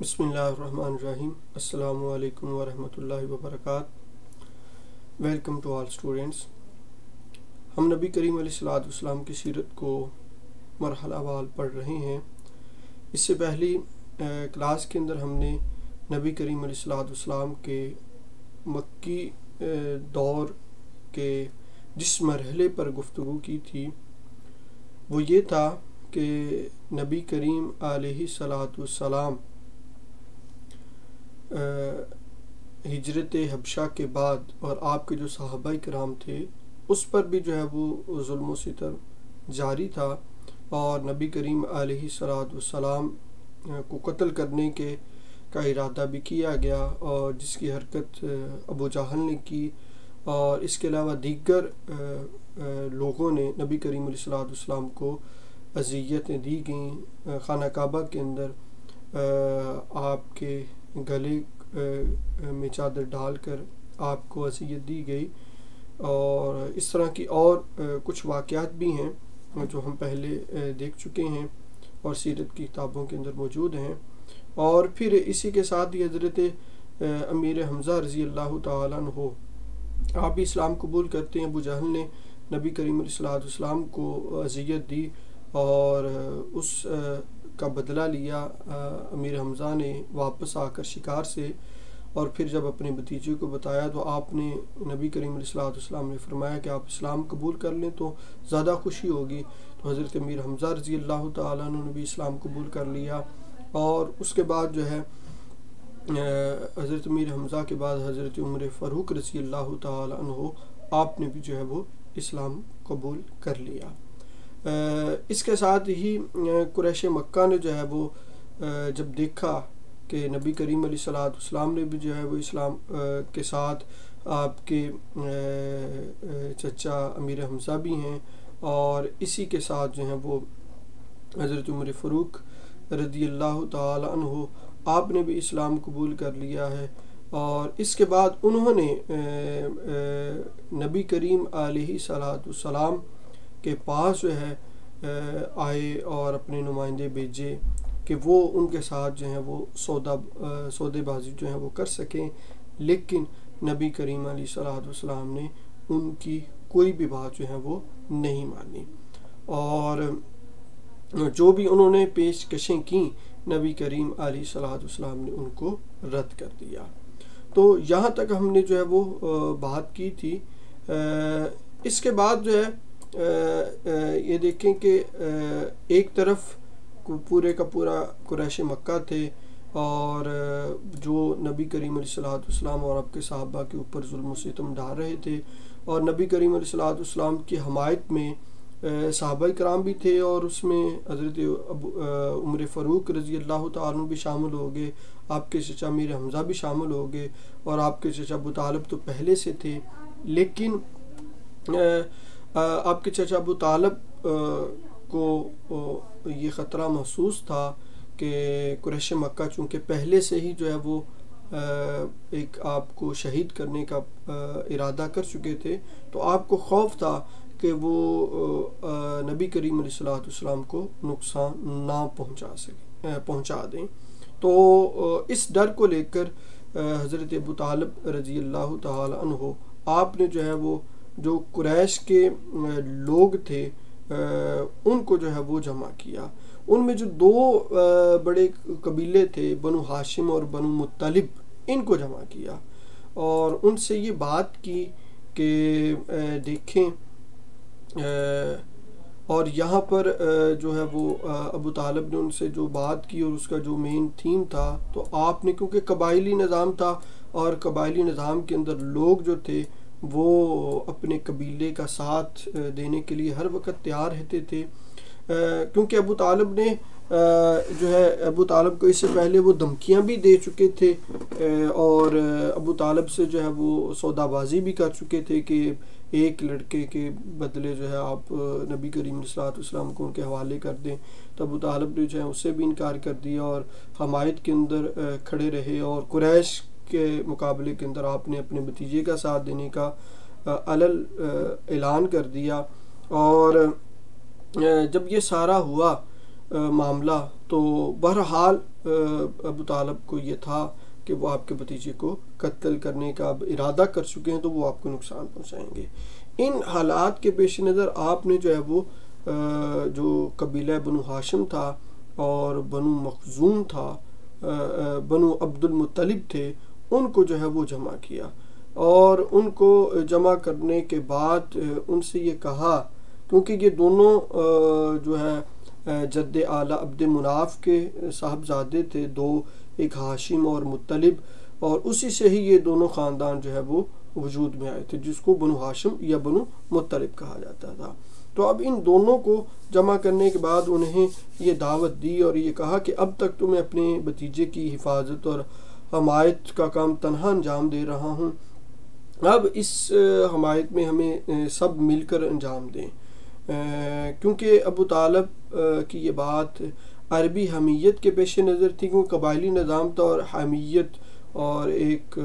بسم اللہ الرحمن الرحیم. السلام علیکم ورحمۃ اللہ وبرکاتہ. Welcome to all students. ہم نبی کریم علیہ السلام کی سیرت کو مرحلہ وار پڑھ رہے ہیں. اس سے پہلی کلاس کے اندر ہم نے نبی کریم علیہ السلام کے مکی دور کے جس مرحلے پر گفتگو کی تھی وہ یہ تھا کہ نبی کریم علیہ السلام ہجرت حبشہ کے بعد اور آپ کے جو صحابہ کرام تھے اس پر بھی جو ہے وہ ظلم و ستم جاری تھا، اور نبی کریم علیہ السلام کو قتل کرنے کا ارادہ بھی کیا گیا، اور جس کی حرکت ابو جہل نے کی، اور اس کے علاوہ دیگر لوگوں نے نبی کریم علیہ السلام کو اذیتیں دی گئیں. خانہ کعبہ کے اندر آپ کے گلے میں چادر ڈال کر آپ کو اذیت دی گئی، اور اس طرح کی اور کچھ واقعات بھی ہیں جو ہم پہلے دیکھ چکے ہیں اور سیرت کی کتابوں کے اندر موجود ہیں. اور پھر اسی کے ساتھ ہی حضرت امیر حمزہ رضی اللہ تعالیٰ عنہ آپ بھی اسلام قبول کرتے ہیں. ابو جہل نے نبی کریم علیہ السلام کو اذیت دی اور اس کا بدلہ لیا امیر حمزہ نے واپس آ کر شکار سے، اور پھر جب اپنے بھتیجے کو بتایا تو آپ نے نبی کریم علیہ السلام نے فرمایا کہ آپ اسلام قبول کر لیں تو زیادہ خوشی ہوگی. تو حضرت امیر حمزہ رضی اللہ تعالیٰ عنہ نے بھی اسلام قبول کر لیا، اور اس کے بعد جو ہے حضرت امیر حمزہ کے بعد حضرت عمر فاروق رضی اللہ تعالیٰ عنہ آپ نے بھی جو ہے وہ اسلام قبول کر لیا. اس کے ساتھ ہی قریش مکہ نے جو ہے وہ جب دیکھا کہ نبی کریم علیہ السلام نے بھی جو ہے وہ اسلام کے ساتھ آپ کے چچا امیر حمزہ بھی ہیں، اور اسی کے ساتھ جو ہیں وہ حضرت عمر فاروق رضی اللہ تعالی عنہ آپ نے بھی اسلام قبول کر لیا ہے. اور اس کے بعد انہوں نے نبی کریم علیہ السلام کے پاس جو ہے آئے اور اپنے نمائندے بھیجے کہ وہ ان کے ساتھ جو ہیں وہ سودے بازی جو ہیں وہ کر سکیں، لیکن نبی کریم علیہ السلام نے ان کی کوئی بھی بات جو ہے وہ نہیں مانی، اور جو بھی انہوں نے پیشکشیں کی نبی کریم علیہ السلام نے ان کو رد کر دیا. تو یہاں تک ہم نے جو ہے وہ بات کی تھی. اس کے بعد جو ہے یہ دیکھیں کہ ایک طرف پورے کا پورا قریش مکہ تھے اور جو نبی کریم علیہ السلام اور آپ کے صحابہ کے اوپر ظلم و ستم ڈال رہے تھے، اور نبی کریم علیہ السلام کی حمایت میں صحابہ کرام بھی تھے، اور اس میں حضرت عمر فاروق رضی اللہ تعالیٰ عنہ بھی شامل ہو گئے، آپ کے چچا امیر حمزہ بھی شامل ہو گئے، اور آپ کے چچا ابو طالب تو پہلے سے تھے. لیکن آپ کے چچا ابو طالب کو یہ خطرہ محسوس تھا کہ قریش مکہ چونکہ پہلے سے ہی جو ہے وہ ایک آپ کو شہید کرنے کا ارادہ کر چکے تھے، تو آپ کو خوف تھا کہ وہ نبی کریم علیہ السلام کو نقصان نہ پہنچا دیں. تو اس ڈر کو لے کر حضرت ابو طالب رضی اللہ تعالی عنہ آپ نے جو ہے وہ جو قریش کے لوگ تھے ان کو جو ہے وہ جمع کیا. ان میں جو دو بڑے قبیلے تھے بنو ہاشم اور بنو مطلب، ان کو جمع کیا اور ان سے یہ بات کی کہ دیکھیں، اور یہاں پر جو ہے وہ ابو طالب نے ان سے جو بات کی، اور اس کا جو مین تھیم تھا، تو آپ نے کیونکہ قبائلی نظام تھا اور قبائلی نظام کے اندر لوگ جو تھے وہ اپنے قبیلے کا ساتھ دینے کے لیے ہر وقت تیار رہتے تھے، کیونکہ ابو طالب نے جو ہے ابو طالب کو اس سے پہلے وہ دھمکیاں بھی دے چکے تھے، اور ابو طالب سے جو ہے وہ سودا بازی بھی کر چکے تھے کہ ایک لڑکے کے بدلے جو ہے آپ نبی کریم علیہ السلام کو ان کے حوالے کر دیں. تو ابو طالب نے جو ہے اس سے بھی انکار کر دیا اور حمایت کے اندر کھڑے رہے، اور قریش کے مقابلے کے اندر آپ نے اپنے بھتیجے کا ساتھ دینے کا اعلان کر دیا. اور جب یہ سارا ہوا معاملہ تو بہرحال ابو طالب کو یہ تھا کہ وہ آپ کے بھتیجے کو قتل کرنے کا اب ارادہ کر چکے ہیں، تو وہ آپ کو نقصان پہنچائیں گے۔ ان حالات کے پیش نظر آپ نے جو ہے وہ جو قبیلہ بنو ہاشم تھا اور بنو مخزوم تھا، بنو عبد المطلب تھے، ان کو جو ہے وہ جمع کیا، اور ان کو جمع کرنے کے بعد ان سے یہ کہا، کیونکہ یہ دونوں جو ہے جد اعلیٰ عبد مناف کے صاحبزادے تھے، دو، ایک ہاشم اور مطلب، اور اسی سے ہی یہ دونوں خاندان جو ہے وہ وجود میں آئے تھے، جس کو بنو ہاشم یا بنو مطلب کہا جاتا تھا۔ تو اب ان دونوں کو جمع کرنے کے بعد انہیں یہ دعوت دی اور یہ کہا کہ اب تک تو میں اپنے بھتیجے کی حفاظت اور حمایت کا کام تنہا انجام دے رہا ہوں، اب اس حمایت میں ہمیں سب مل کر انجام دیں، کیونکہ ابو طالب کی یہ بات عربی حمیت کے پیش نظر تھی، کیونکہ قبائلی نظام تھا اور حمیت اور ایک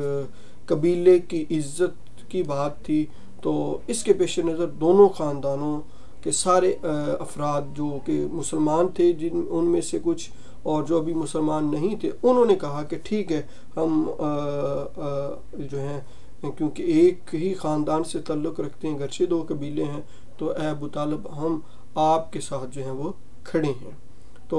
قبیلے کی عزت کی بات تھی، تو اس کے پیش نظر دونوں خاندانوں کے سارے افراد جو کہ مسلمان تھے، ان میں سے کچھ اور جو ابھی مسلمان نہیں تھے، انہوں نے کہا کہ ٹھیک ہے، ہم جو ہیں کیونکہ ایک ہی خاندان سے تعلق رکھتے ہیں، گرچہ دو قبیلے ہیں، تو اے ابو طالب ہم آپ کے ساتھ جو ہیں وہ کھڑے ہیں۔ تو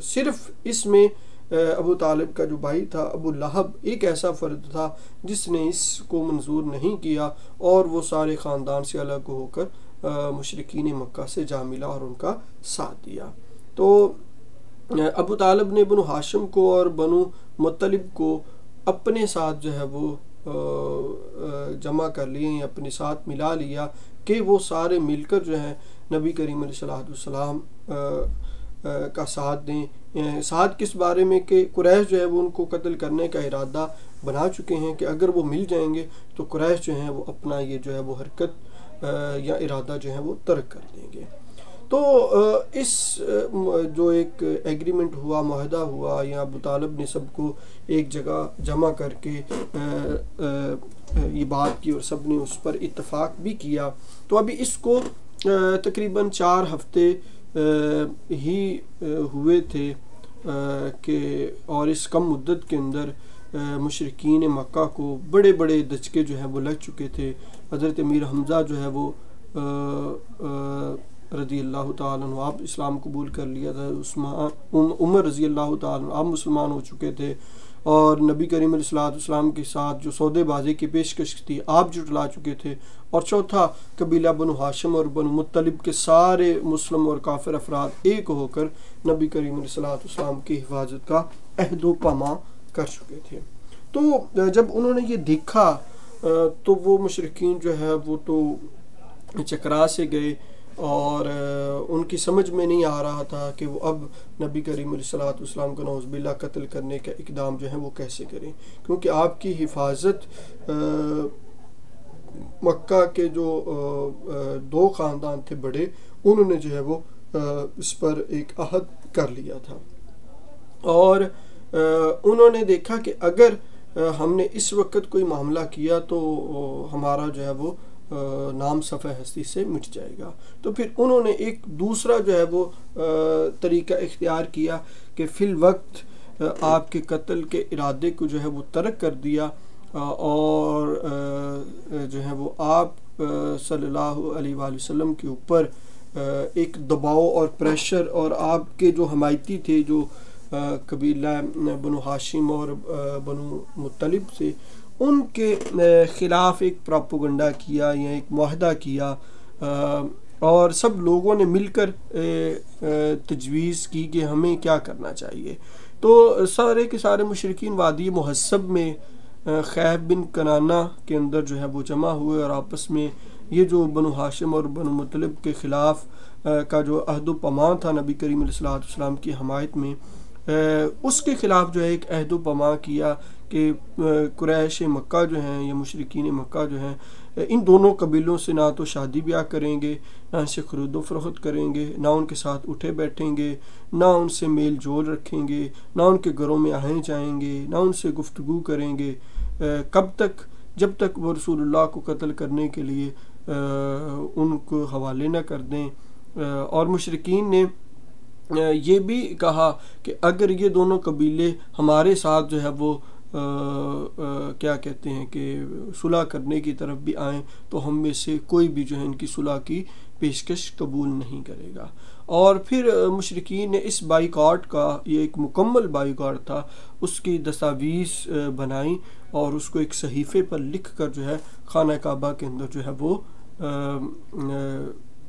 صرف اس میں ابو طالب کا جو بھائی تھا ابو لہب ایک ایسا فرد تھا جس نے اس کو منظور نہیں کیا، اور وہ سارے خاندان سے الگ ہو کر مشرکین مکہ سے جا ملا اور ان کا ساتھ دیا۔ تو ابو طالب نے بنو ہاشم کو اور بنو مطلب کو اپنے ساتھ جو ہے وہ جمع کر لیے، اپنے ساتھ ملا لیا کہ وہ سارے مل کر جو ہے نبی کریم علیہ السلام کا ساتھ دیں۔ ساتھ کس بارے میں کہ قریش جو ہے وہ ان کو قتل کرنے کا ارادہ بنا چکے ہیں کہ اگر وہ مل جائیں گے تو قریش جو ہیں وہ اپنا یہ جو ہے وہ حرکت یا ارادہ جو ہے وہ ترک کر دیں گے۔ تو اس جو ایک ایگریمنٹ ہوا، معاہدہ ہوا، یا ابو طالب نے سب کو ایک جگہ جمع کر کے یہ بات کی اور سب نے اس پر اتفاق بھی کیا۔ تو ابھی اس کو تقریباً 4 ہفتے ہی ہوئے تھے کہ اور اس کم مدت کے اندر مشرکین مکہ کو بڑے بڑے دھچکے جو ہیں وہ لگ چکے تھے۔ حضرت امیر حمزہ جو ہے وہ رضی اللہ تعالیٰ عنہ آپ اسلام قبول کر لیا تھا، عمر رضی اللہ تعالیٰ عنہ آپ مسلمان ہو چکے تھے، اور نبی کریم علیہ السلام کے ساتھ جو سودے بازی کی پیشکش تھی آپ جٹلا چکے تھے، اور چوتھا قبیلہ بنو ہاشم اور بنو مطلب کے سارے مسلم اور کافر افراد ایک ہو کر نبی کریم علیہ السلام کی حفاظت کا عہد و پیمان کر چکے تھے۔ تو جب انہوں نے یہ دیکھا تو وہ مشرکین جو ہے وہ تو چکرا سے گئے، اور ان کی سمجھ میں نہیں آ رہا تھا کہ وہ اب نبی کریم علیہ السلام کو نعوذ باللہ قتل کرنے کا اقدام جو ہے وہ کیسے کریں، کیونکہ آپ کی حفاظت مکہ کے جو 2 خاندان تھے بڑے، انہوں نے جو ہے وہ اس پر ایک عہد کر لیا تھا، اور انہوں نے دیکھا کہ اگر ہم نے اس وقت کوئی معاملہ کیا تو ہمارا جو ہے وہ نام صفحہ ہستی سے مٹ جائے گا۔ تو پھر انہوں نے ایک دوسرا جو ہے وہ طریقہ اختیار کیا کہ فی الوقت آپ کے قتل کے ارادے کو جو ہے وہ ترک کر دیا، اور جو ہے وہ آپ صلی اللہ علیہ وآلہ وسلم کے اوپر ایک دباؤ اور پریشر، اور آپ کے جو حمایتی تھے جو قبیلہ بنو ہاشم اور بنو مطلب سے، ان کے خلاف ایک پروپیگنڈا کیا یا ایک معاہدہ کیا، اور سب لوگوں نے مل کر تجویز کی کہ ہمیں کیا کرنا چاہیے۔ تو سارے کے سارے مشرکین وادی محسب میں خیب بن کنانہ کے اندر جو ہے وہ جمع ہوئے، اور آپس میں یہ جو بنو ہاشم اور بنو مطلب کے خلاف کا جو عہد و پیمان تھا نبی کریم علیہ السلام کی حمایت میں، اس کے خلاف جو ہے ایک عہد و پیمان کیا کہ قریش مکہ جو ہیں یا مشرکین مکہ جو ہیں، ان دونوں قبیلوں سے نہ تو شادی بیاہ کریں گے، نہ ان سے خرید و فروخت کریں گے، نہ ان کے ساتھ اٹھے بیٹھیں گے، نہ ان سے میل جول رکھیں گے، نہ ان کے گھروں میں آئیں جائیں گے، نہ ان سے گفتگو کریں گے، کب تک؟ جب تک وہ رسول اللہ کو قتل کرنے کے لیے ان کو حوالے نہ کر دیں، اور مشرکین نے یہ بھی کہا کہ اگر یہ دونوں قبیلے ہمارے ساتھ جو ہے وہ کیا کہتے ہیں کہ صلح کرنے کی طرف بھی آئیں تو ہم میں سے کوئی بھی جو ہے ان کی صلح کی پیشکش قبول نہیں کرے گا۔ اور پھر مشرکین نے اس بائیکاٹ کا، یہ ایک مکمل بائیکاٹ تھا، اس کی تصاویر بنائیں اور اس کو ایک صحیفے پر لکھ کر جو ہے خانہ کعبہ کے اندر جو ہے وہ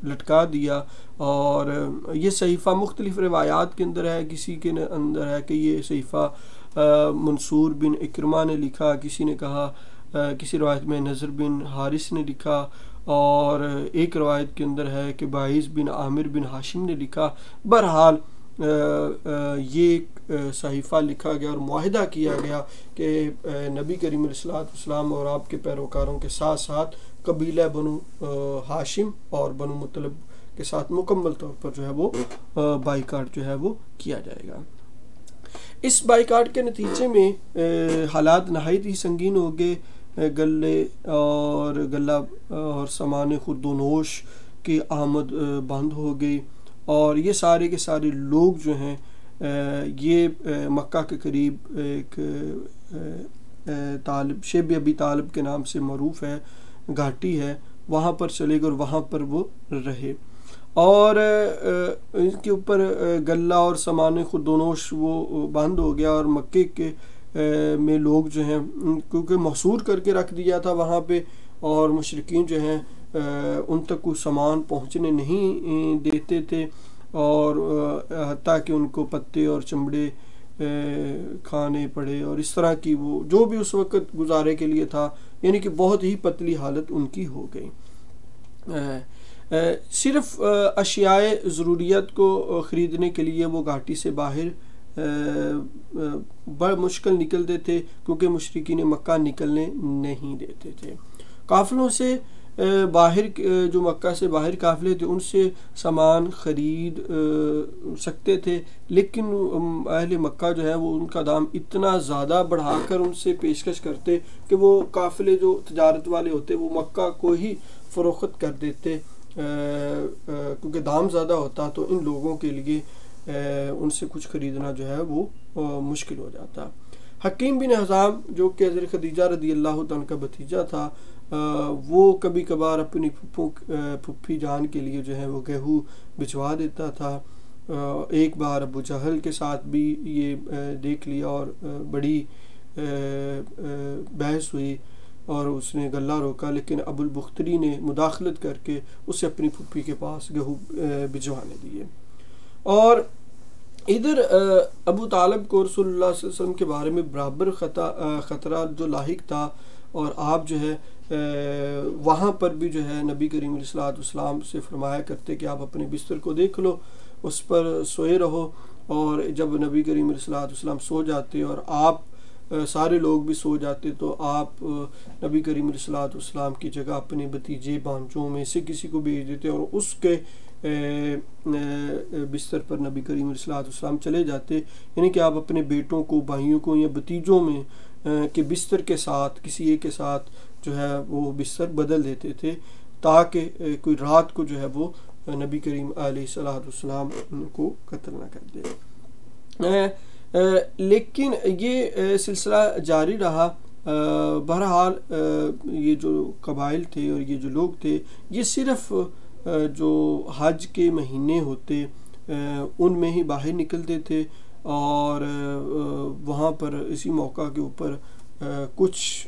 لٹکا دیا۔ اور یہ صحیفہ مختلف روایات کے اندر ہے، کسی کے اندر ہے کہ یہ صحیفہ منصور بن اکرمہ نے لکھا، کسی نے کہا، کسی روایت میں نضر بن حارث نے لکھا، اور ایک روایت کے اندر ہے کہ باعث بن عامر بن ہاشم نے لکھا۔ بہرحال یہ صحیفہ لکھا گیا اور معاہدہ کیا گیا کہ نبی کریم علیہ الصلوۃ والسلام اور آپ کے پیروکاروں کے ساتھ ساتھ قبیلہ بنو ہاشم اور بنو مطلب کے ساتھ مکمل طور پر جو ہے وہ بائیکاٹ جو ہے وہ کیا جائے گا۔ اس بائیکاٹ کے نتیجے میں حالات نہایت ہی سنگین ہو گئے۔ گلے اور غلہ اور سامان خوردونوش کی آمد بند ہو گئی، اور یہ سارے کے سارے لوگ جو ہیں یہ مکہ کے قریب ایک طالب شیب ابی طالب کے نام سے معروف ہے، گھاٹی ہے، وہاں پر چلے گئے اور وہاں پر وہ رہے، اور ان کے اوپر غلہ اور سامان خوردونوش وہ بند ہو گیا، اور مکے کے میں لوگ جو ہیں کیونکہ محصور کر کے رکھ دیا تھا وہاں پہ، اور مشرکین جو ہیں ان تک کوئی سامان پہنچنے نہیں دیتے تھے، اور حتیٰ کہ ان کو پتے اور چمڑے کھانے پڑے، اور اس طرح کی وہ جو بھی اس وقت گزارے کے لیے تھا، یعنی کہ بہت ہی پتلی حالت ان کی ہو گئی۔ صرف اشیاء ضروریات کو خریدنے کے لیے وہ گھاٹی سے باہر بڑا مشکل نکلتے تھے، کیونکہ مشرکین مکہ نکلنے نہیں دیتے تھے۔ قافلوں سے باہر جو مکہ سے باہر قافلے تھے ان سے سامان خرید سکتے تھے، لیکن اہل مکہ جو ہے وہ ان کا دام اتنا زیادہ بڑھا کر ان سے پیشکش کرتے کہ وہ قافلے جو تجارت والے ہوتے وہ مکہ کو ہی فروخت کر دیتے، کیونکہ دام زیادہ ہوتا تو ان لوگوں کے لیے ان سے کچھ خریدنا جو ہے وہ مشکل ہو جاتا۔ حکیم بن حزام جو کہ حضرت خدیجہ رضی اللہ عنہ کا بھتیجا تھا، وہ کبھی کبھار اپنی پھپھی جان کے لیے جو ہے وہ گیہوں بھجوا دیتا تھا۔ ایک بار ابو جہل کے ساتھ بھی یہ دیکھ لیا اور بڑی بحث ہوئی اور اس نے غلہ روکا، لیکن ابو البختری نے مداخلت کر کے اسے اپنی پھپھی کے پاس گیہوں بھجوانے دیے۔ اور ادھر ابو طالب کو رسول اللہ صلی اللہ علیہ وسلم کے بارے میں برابر خطرہ جو لاحق تھا، اور آپ جو ہے وہاں پر بھی جو ہے نبی کریم علیہ الصلوۃ والسلام سے فرمایا کرتے کہ آپ اپنے بستر کو دیکھ لو، اس پر سوئے رہو، اور جب نبی کریم علیہ الصلوۃ والسلام سو جاتے اور آپ سارے لوگ بھی سو جاتے تو آپ نبی کریم علیہ الصلوۃ والسلام کی جگہ اپنے بھتیجے بانجوں میں سے کسی کو بھیج دیتے اور اس کے بستر پر نبی کریم علیہ الصلوۃ والسلام چلے جاتے، یعنی کہ آپ اپنے بیٹوں کو، بھائیوں کو یا بھتیجوں میں کے بستر کے ساتھ کسی ایک کے ساتھ جو ہے وہ بستر بدل دیتے تھے، تاکہ کوئی رات کو جو ہے وہ نبی کریم علیہ الصلوۃ والسلام کو قتل نہ کر دے۔ لیکن یہ سلسلہ جاری رہا۔ بہرحال یہ جو قبائل تھے اور یہ جو لوگ تھے یہ صرف جو حج کے مہینے ہوتے ان میں ہی باہر نکلتے تھے، اور وہاں پر اسی موقع کے اوپر کچھ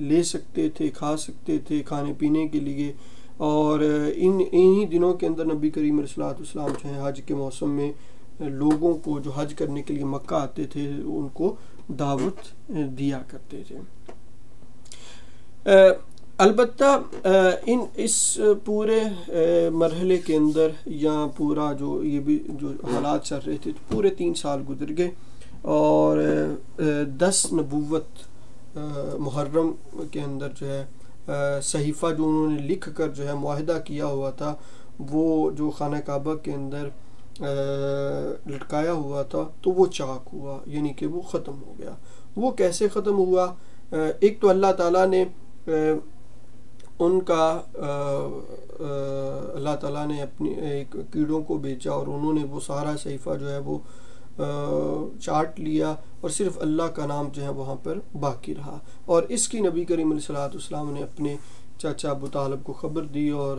لے سکتے تھے، کھا سکتے تھے کھانے پینے کے لیے، اور انہی دنوں کے اندر نبی کریم علیہ الصلوۃ والسلام جو ہے حج کے موسم میں لوگوں کو جو حج کرنے کے لیے مکہ آتے تھے ان کو دعوت دیا کرتے تھے۔ البتہ اس پورے مرحلے کے اندر یا پورا جو یہ بھی جو حالات چل رہے تھے پورے 3 سال گزر گئے، اور 10 نبوت محرم کے اندر جو ہے صحیفہ جو انہوں نے لکھ کر جو ہے معاہدہ کیا ہوا تھا وہ جو خانہ کعبہ کے اندر لٹکایا ہوا تھا تو وہ چاک ہوا، یعنی کہ وہ ختم ہو گیا۔ وہ کیسے ختم ہوا؟ ایک تو اللہ تعالیٰ نے ان کا اللہ تعالیٰ نے اپنی ایک کیڑوں کو بھیجا اور انہوں نے وہ سارا صحیفہ جو ہے وہ چاٹ لیا اور صرف اللہ کا نام جو ہے وہاں پر باقی رہا. اور اس کی نبی کریم علیہ الصلوۃ والسلام نے اپنے چاچا ابو طالب کو خبر دی اور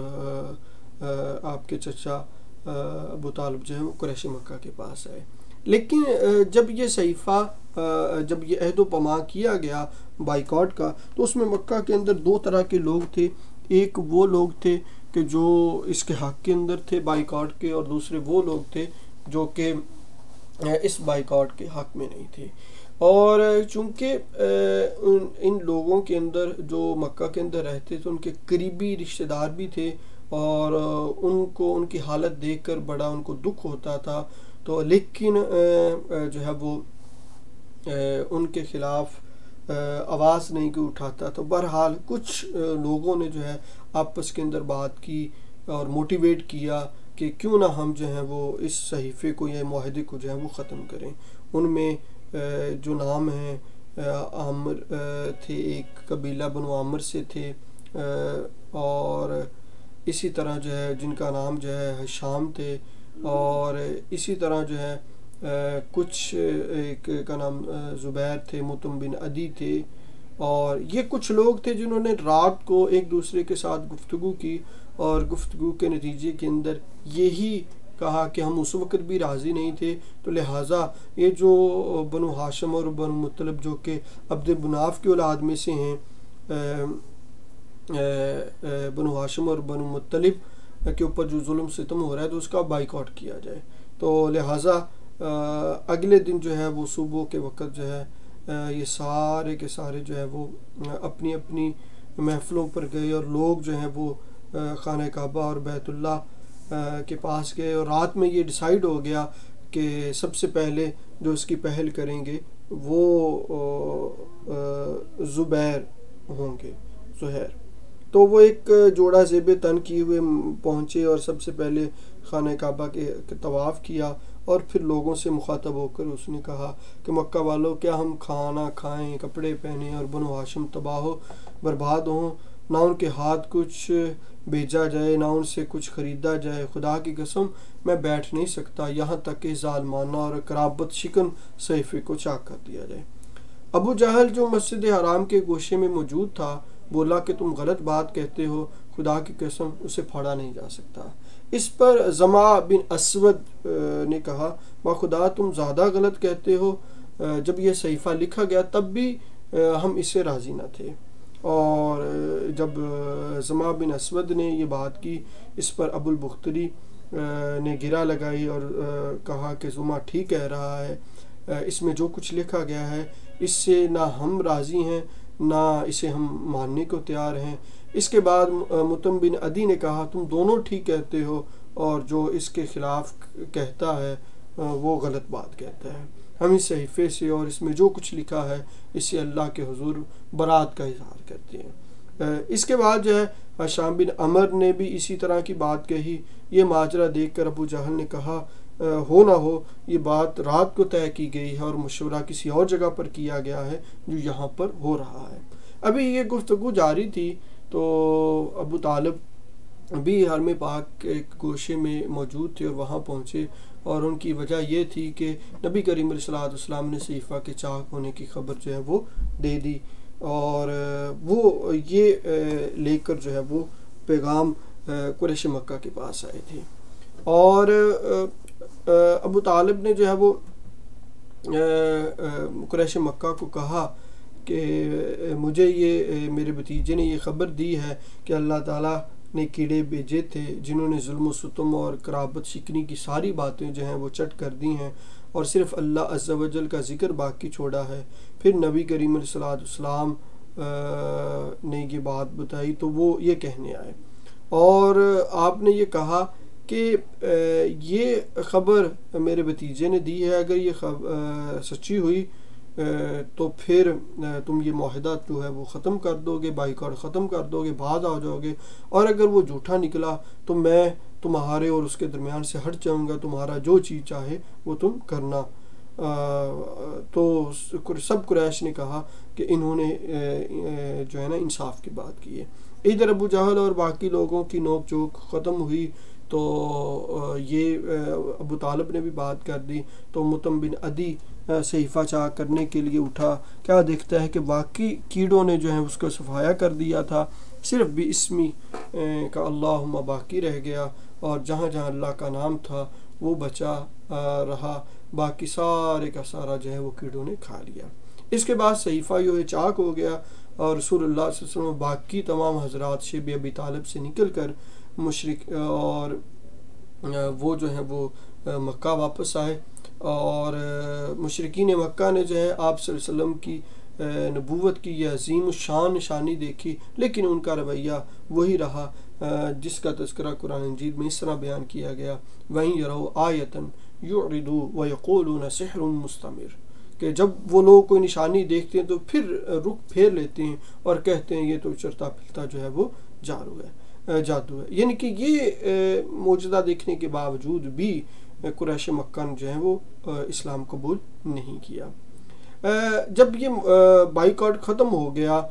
آپ کے چچا ابو طالب جو ہے وہ قریش مکہ کے پاس آئے. لیکن جب یہ صحیفہ جب یہ عہد و پیمان کیا گیا بائیکاٹ کا تو اس میں مکہ کے اندر دو طرح کے لوگ تھے. ایک وہ لوگ تھے کہ جو اس کے حق کے اندر تھے بائیکاٹ کے، اور دوسرے وہ لوگ تھے جو کہ اس بائیکاٹ کے حق میں نہیں تھے. اور چونکہ ان لوگوں کے اندر جو مکہ کے اندر رہتے تھے ان کے قریبی رشتہ دار بھی تھے اور ان کو ان کی حالت دیکھ کر بڑا ان کو دکھ ہوتا تھا، تو لیکن جو ہے وہ ان کے خلاف آواز نہیں کوئی اٹھاتا. تو بہرحال کچھ لوگوں نے جو ہے آپس کے اندر بات کی اور موٹیویٹ کیا کہ کیوں نہ ہم جو ہیں وہ اس صحیفے کو یا معاہدے کو جو ہے وہ ختم کریں. ان میں جو نام ہیں عامر تھے، ایک قبیلہ بنو عامر سے تھے، اور اسی طرح جو ہے جن کا نام جو ہے ہشام تھے، اور اسی طرح جو ہے کچھ ایک کا نام زبیر تھے، متم بن عدی تھے. اور یہ کچھ لوگ تھے جنہوں نے رات کو ایک دوسرے کے ساتھ گفتگو کی اور گفتگو کے نتیجے کے اندر یہی کہا کہ ہم اس وقت بھی راضی نہیں تھے، تو لہٰذا یہ جو بنو ہاشم اور بنو مطلب جو کہ عبد مناف کی اولاد میں سے ہیں، بنو ہاشم اور بنو مطلب کے اوپر جو ظلم ستم ہو رہا ہے تو اس کا بائیکاٹ کیا جائے. تو لہٰذا اگلے دن جو ہے وہ صبح کے وقت جو ہے یہ سارے کے سارے جو ہے وہ اپنی اپنی محفلوں پر گئے اور لوگ جو ہیں وہ خانہ کعبہ اور بیت اللہ کے پاس گئے. اور رات میں یہ ڈیسائیڈ ہو گیا کہ سب سے پہلے جو اس کی پہل کریں گے وہ زبیر ہوں گے، زہیر. تو وہ ایک جوڑا زیب تن کیے ہوئے پہنچے اور سب سے پہلے خانہ کعبہ کے طواف کیا، اور پھر لوگوں سے مخاطب ہو کر اس نے کہا کہ مکہ والوں، کیا ہم کھانا کھائیں، کپڑے پہنیں اور بنو ہاشم تباہ و برباد ہوں؟ نہ ان کے ہاتھ کچھ بھیجا جائے، نہ ان سے کچھ خریدا جائے. خدا کی قسم میں بیٹھ نہیں سکتا یہاں تک کہ ظالمانہ اور قرابت شکن صحیفے کو چاک کر دیا جائے. ابو جہل جو مسجد حرام کے گوشے میں موجود تھا بولا کہ تم غلط بات کہتے ہو، خدا کی قسم اسے پھاڑا نہیں جا سکتا. اس پر زما بن اسود نے کہا بخدا تم زیادہ غلط کہتے ہو، جب یہ صحیفہ لکھا گیا تب بھی ہم اس سے راضی نہ تھے. اور جب زما بن اسود نے یہ بات کی اس پر ابو البختری نے گرا لگائی اور کہا کہ زما ٹھیک کہہ رہا ہے، اس میں جو کچھ لکھا گیا ہے اس سے نہ ہم راضی ہیں نہ اسے ہم ماننے کو تیار ہیں. اس کے بعد متم بن عدی نے کہا تم دونوں ٹھیک کہتے ہو اور جو اس کے خلاف کہتا ہے وہ غلط بات کہتا ہے. ہم اس صحیفے سے اور اس میں جو کچھ لکھا ہے اس سے اللہ کے حضور برات کا اظہار کرتے ہیں. اس کے بعد جو ہے شام بن عمر نے بھی اسی طرح کی بات کہی. یہ ماجرا دیکھ کر ابو جہل نے کہا ہو نہ ہو یہ بات رات کو طے کی گئی ہے اور مشورہ کسی اور جگہ پر کیا گیا ہے جو یہاں پر ہو رہا ہے. ابھی یہ گفتگو جاری تھی تو ابو طالب بھی حرم پاک کے ایک گوشے میں موجود تھے اور وہاں پہنچے، اور ان کی وجہ یہ تھی کہ نبی کریم علیہ الصلوۃ والسلام نے صحیفہ کے چاک ہونے کی خبر جو ہے وہ دے دی، اور وہ یہ لے کر جو ہے وہ پیغام قریش مکہ کے پاس آئے تھے. اور ابو طالب نے جو ہے وہ قریش مکہ کو کہا کہ مجھے یہ میرے بھتیجے نے یہ خبر دی ہے کہ اللہ تعالیٰ نے کیڑے بھیجے تھے جنہوں نے ظلم و ستم اور قرابت شکنی کی ساری باتیں جو ہیں وہ چٹ کر دی ہیں اور صرف اللہ عز و جل کا ذکر باقی چھوڑا ہے. پھر نبی کریم علیہ الصلوۃ والسلام نے یہ بات بتائی تو وہ یہ کہنے آئے اور آپ نے یہ کہا کہ یہ خبر میرے بھتیجے نے دی ہے، اگر یہ سچی ہوئی تو پھر تم یہ معاہدہ جو ہے وہ ختم کر دو گے، بائیکاٹ ختم کر دو گے، بعد آ جاؤ گے، اور اگر وہ جھوٹا نکلا تو میں تمہارے اور اس کے درمیان سے ہٹ جاؤں گا، تمہارا جو چیز چاہے وہ تم کرنا. تو سب قریش نے کہا کہ انہوں نے جو ہے نا انصاف کی بات کی ہے. ادھر ابو جہل اور باقی لوگوں کی نوک جھوک ختم ہوئی تو یہ ابو طالب نے بھی بات کر دی، تو مطعم بن عدی صحیفہ چاک کرنے کے لیے اٹھا، کیا دیکھتا ہے کہ باقی کیڑوں نے جو ہے اس کو صفایا کر دیا تھا، صرف بھی اسمی کا اللہم باقی رہ گیا، اور جہاں جہاں اللہ کا نام تھا وہ بچا رہا، باقی سارے کا سارا جو ہے وہ کیڑوں نے کھا لیا۔ اس کے بعد صحیفہ جو ہے چاک ہو گیا، اور رسول اللہ صلی اللہ علیہ وسلم باقی تمام حضرات شیب ابی طالب سے نکل کر مشرک اور وہ جو ہے وہ مکہ واپس آئے، اور مشرکین مکہ نے جو ہے آپ صلی اللہ علیہ وسلم کی نبوت کی یہ عظیم الشان نشانی دیکھی، لیکن ان کا رویہ وہی رہا جس کا تذکرہ قرآن مجید میں اس طرح بیان کیا گیا، وَإِن يَرَوْا آیَةً يُعْرِضُوا وَيَقُولُونَ سِحْرٌ مُسْتَمِرٌ، کہ جب وہ لوگ کوئی نشانی دیکھتے ہیں تو پھر رخ پھیر لیتے ہیں اور کہتے ہیں یہ تو چرتا پھرتا جو ہے وہ جادو ہے۔ یعنی کہ یہ معجزہ دیکھنے کے باوجود بھی قریش مکہ نے جو ہے وہ اسلام قبول نہیں کیا۔ جب یہ بائیکاٹ ختم ہو گیا،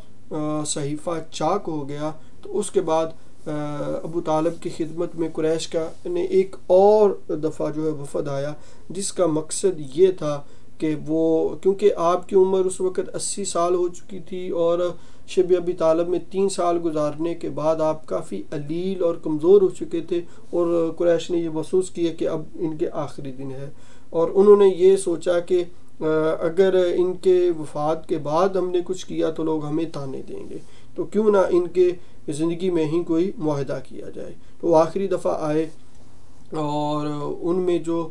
صحیفہ چاک ہو گیا، تو اس کے بعد ابو طالب کی خدمت میں قریش کا نے ایک اور دفعہ جو ہے وفد آیا، جس کا مقصد یہ تھا کہ وہ کیونکہ آپ کی عمر اس وقت 80 سال ہو چکی تھی، اور شب ابی طالب میں 3 سال گزارنے کے بعد آپ کافی علیل اور کمزور ہو چکے تھے، اور قریش نے یہ محسوس کیا کہ اب ان کے آخری دن ہے، اور انہوں نے یہ سوچا کہ اگر ان کے وفات کے بعد ہم نے کچھ کیا تو لوگ ہمیں تانے دیں گے، تو کیوں نہ ان کے زندگی میں ہی کوئی معاہدہ کیا جائے۔ تو وہ آخری دفعہ آئے، اور ان میں جو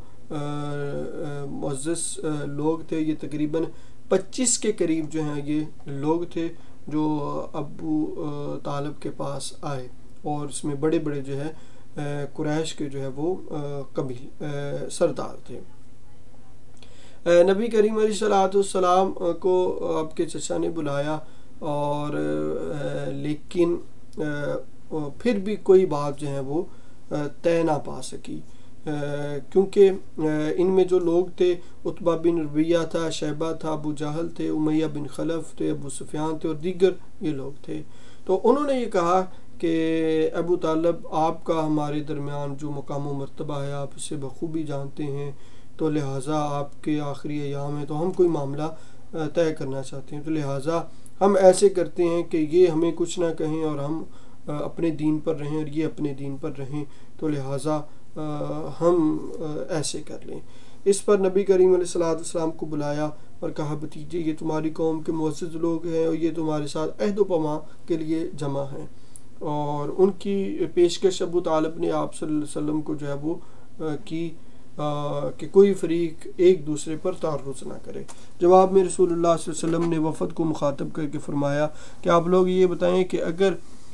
معزز لوگ تھے، یہ تقریباً 25 کے قریب جو ہیں یہ لوگ تھے جو ابو طالب کے پاس آئے، اور اس میں بڑے بڑے جو ہے قریش کے جو ہے وہ قبیل سردار تھے۔ نبی کریم علیہ الصلوۃ والسلام کو آپ کے چچا نے بلایا، اور لیکن پھر بھی کوئی بات جو ہے وہ طے نہ پا سکی، کیونکہ ان میں جو لوگ تھے، عتبہ بن ربیہ تھا، شیبہ تھا، ابو جہل تھے، امیہ بن خلف تھے، ابو سفیان تھے، اور دیگر یہ لوگ تھے۔ تو انہوں نے یہ کہا کہ ابو طالب، آپ کا ہمارے درمیان جو مقام و مرتبہ ہے آپ اسے بخوبی جانتے ہیں، تو لہٰذا آپ کے آخری ایام ہیں، تو ہم کوئی معاملہ طے کرنا چاہتے ہیں، تو لہٰذا ہم ایسے کرتے ہیں کہ یہ ہمیں کچھ نہ کہیں اور ہم اپنے دین پر رہیں اور یہ اپنے دین پر رہیں، تو لہٰذا ہم ایسے کر لیں۔ اس پر نبی کریم علیہ السلام کو بلایا اور کہا، بھتیجے یہ تمہاری قوم کے معزز لوگ ہیں، اور یہ تمہارے ساتھ عہد و پیمان کے لیے جمع ہیں، اور ان کی پیشکش ابو طالب نے آپ صلی اللہ علیہ وسلم کو جو ہے وہ کی کہ کوئی فریق ایک دوسرے پر تعرض نہ کرے۔ جواب میں رسول اللہ صلی اللہ علیہ وسلم نے وفد کو مخاطب کر کے فرمایا کہ آپ لوگ یہ بتائیں کہ اگر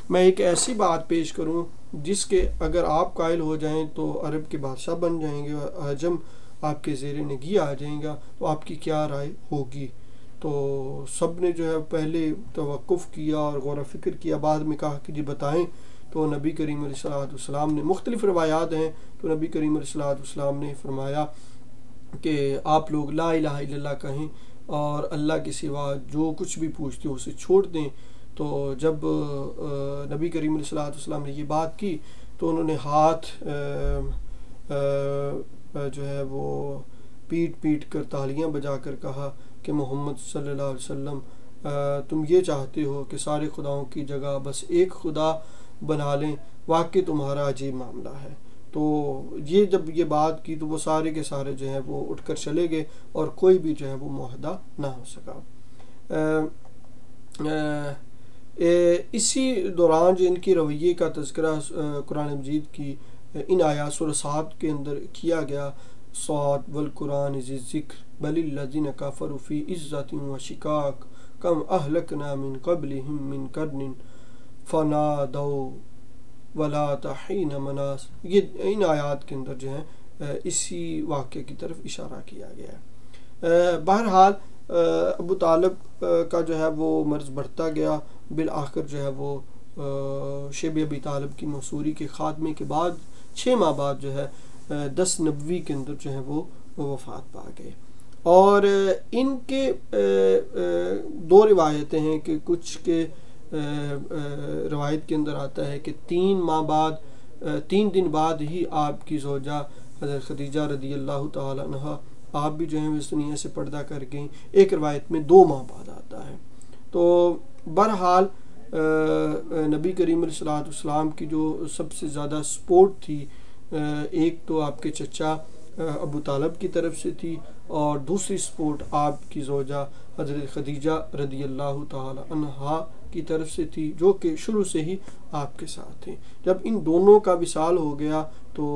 میں ایک ایسی بات پیش کروں جس کے اگر آپ قائل ہو جائیں تو عرب کے بادشاہ بن جائیں گے اور عجم آپ کے زیر نگی آ جائیں گا، تو آپ کی کیا رائے ہوگی؟ تو سب نے جو ہے پہلے توقف کیا اور غور و فکر کیا، بعد میں کہا کہ جی بتائیں۔ تو نبی کریم علیہ السلام نے، مختلف روایات ہیں، تو نبی کریم علیہ السلام نے فرمایا کہ آپ لوگ لا الہ الا اللہ کہیں، اور اللہ کے سوا جو کچھ بھی پوچھتے ہو اسے چھوڑ دیں۔ تو جب نبی کریم علیہ السلام نے یہ بات کی تو انہوں نے ہاتھ جو ہے وہ پیٹ کر تالیاں بجا کر کہا کہ محمد صلی اللہ علیہ وسلم، تم یہ چاہتے ہو کہ سارے خداؤں کی جگہ بس ایک خدا بنا لیں، واقعی تمہارا عجیب معاملہ ہے۔ تو یہ جب یہ بات کی تو وہ سارے کے سارے جو ہیں وہ اٹھ کر چلے گئے، اور کوئی بھی جو ہے وہ معاہدہ نہ ہو سکا۔ اسی دوران جو ان کی رویے کا تذکرہ قرآن مجید کی ان آیات سورہ صاد کے اندر کیا گیا، صاد والقرآن ذی الذکر بل الذین کفروا فی عزۃ وشقاق کم اہلکنا من قبلہم من قرن فنادوا ولا حین مناص۔ یہ ان آیات کے اندر جو ہے اسی واقعے کی طرف اشارہ کیا گیا ہے۔ بہرحال ابو طالب کا جو ہے وہ مرض بڑھتا گیا، بالآخر جو ہے وہ شیب ابی طالب کی مسوری کے خاتمے کے بعد 6 ماہ بعد جو ہے 10 نبوی کے اندر جو ہے وہ وفات پا گئے۔ اور ان کے 2 روایتیں ہیں کہ کچھ کے روایت کے اندر آتا ہے کہ 3 دن بعد ہی آپ کی زوجہ حضرت خدیجہ رضی اللہ تعالی عنہ آپ بھی جو ہیں اس دنیا سے پردہ کر گئیں. ایک روایت میں 2 ماہ بعد آتا ہے. تو بہرحال نبی کریم علیہ الصلوۃ والسلام کی جو سب سے زیادہ سپورٹ تھی، ایک تو آپ کے چچا ابو طالب کی طرف سے تھی، اور دوسری سپورٹ آپ کی زوجہ حضرت خدیجہ رضی اللہ تعالی عنہا کی طرف سے تھی، جو کہ شروع سے ہی آپ کے ساتھ تھے. جب ان دونوں کا وصال ہو گیا تو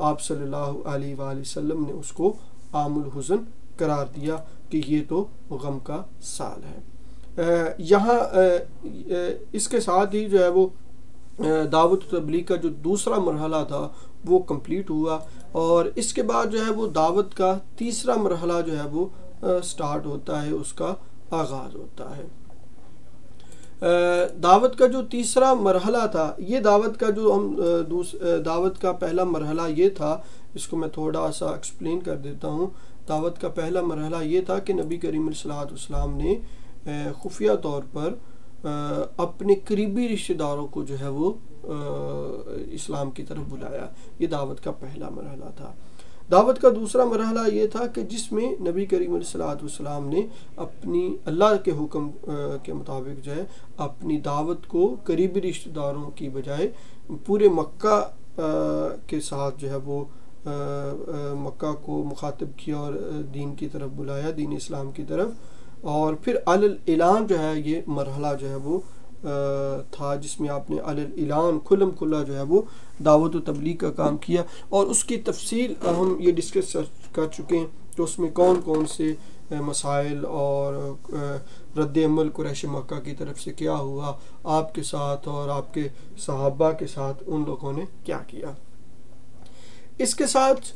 آپ صلی اللہ علیہ وآلہ وسلم نے اس کو عام الحزن قرار دیا کہ یہ تو غم کا سال ہے. یہاں اس کے ساتھ ہی جو ہے وہ دعوت و تبلیغ کا جو دوسرا مرحلہ تھا وہ کمپلیٹ ہوا، اور اس کے بعد جو ہے وہ دعوت کا تیسرا مرحلہ جو ہے وہ سٹارٹ ہوتا ہے، اس کا آغاز ہوتا ہے. دعوت کا جو تیسرا مرحلہ تھا، یہ دعوت کا جو دعوت کا پہلا مرحلہ یہ تھا، اس کو میں تھوڑا سا ایکسپلین کر دیتا ہوں. دعوت کا پہلا مرحلہ یہ تھا کہ نبی کریم علیہ الصلوۃ والسلام نے خفیہ طور پر اپنے قریبی رشتہ داروں کو جو ہے وہ اسلام کی طرف بلایا. یہ دعوت کا پہلا مرحلہ تھا. دعوت کا دوسرا مرحلہ یہ تھا کہ جس میں نبی کریم علیہ الصلوۃ والسلام نے اپنی اللہ کے حکم کے مطابق جو ہے اپنی دعوت کو قریبی رشتہ داروں کی بجائے پورے مکہ کے ساتھ جو ہے وہ مکہ کو مخاطب کیا اور دین کی طرف بلایا، دین اسلام کی طرف. اور پھر اعلان جو ہے یہ مرحلہ جو ہے وہ تھا، جس میں آپ نے اعلان کھلم کھلا جو ہے وہ دعوت و تبلیغ کا کام کیا، اور اس کی تفصیل ہم یہ ڈسکس کر چکے ہیں کہ اس میں کون کون سے مسائل اور رد عمل قریش مکہ کی طرف سے کیا ہوا آپ کے ساتھ اور آپ کے صحابہ کے ساتھ، ان لوگوں نے کیا کیا. اس کے ساتھ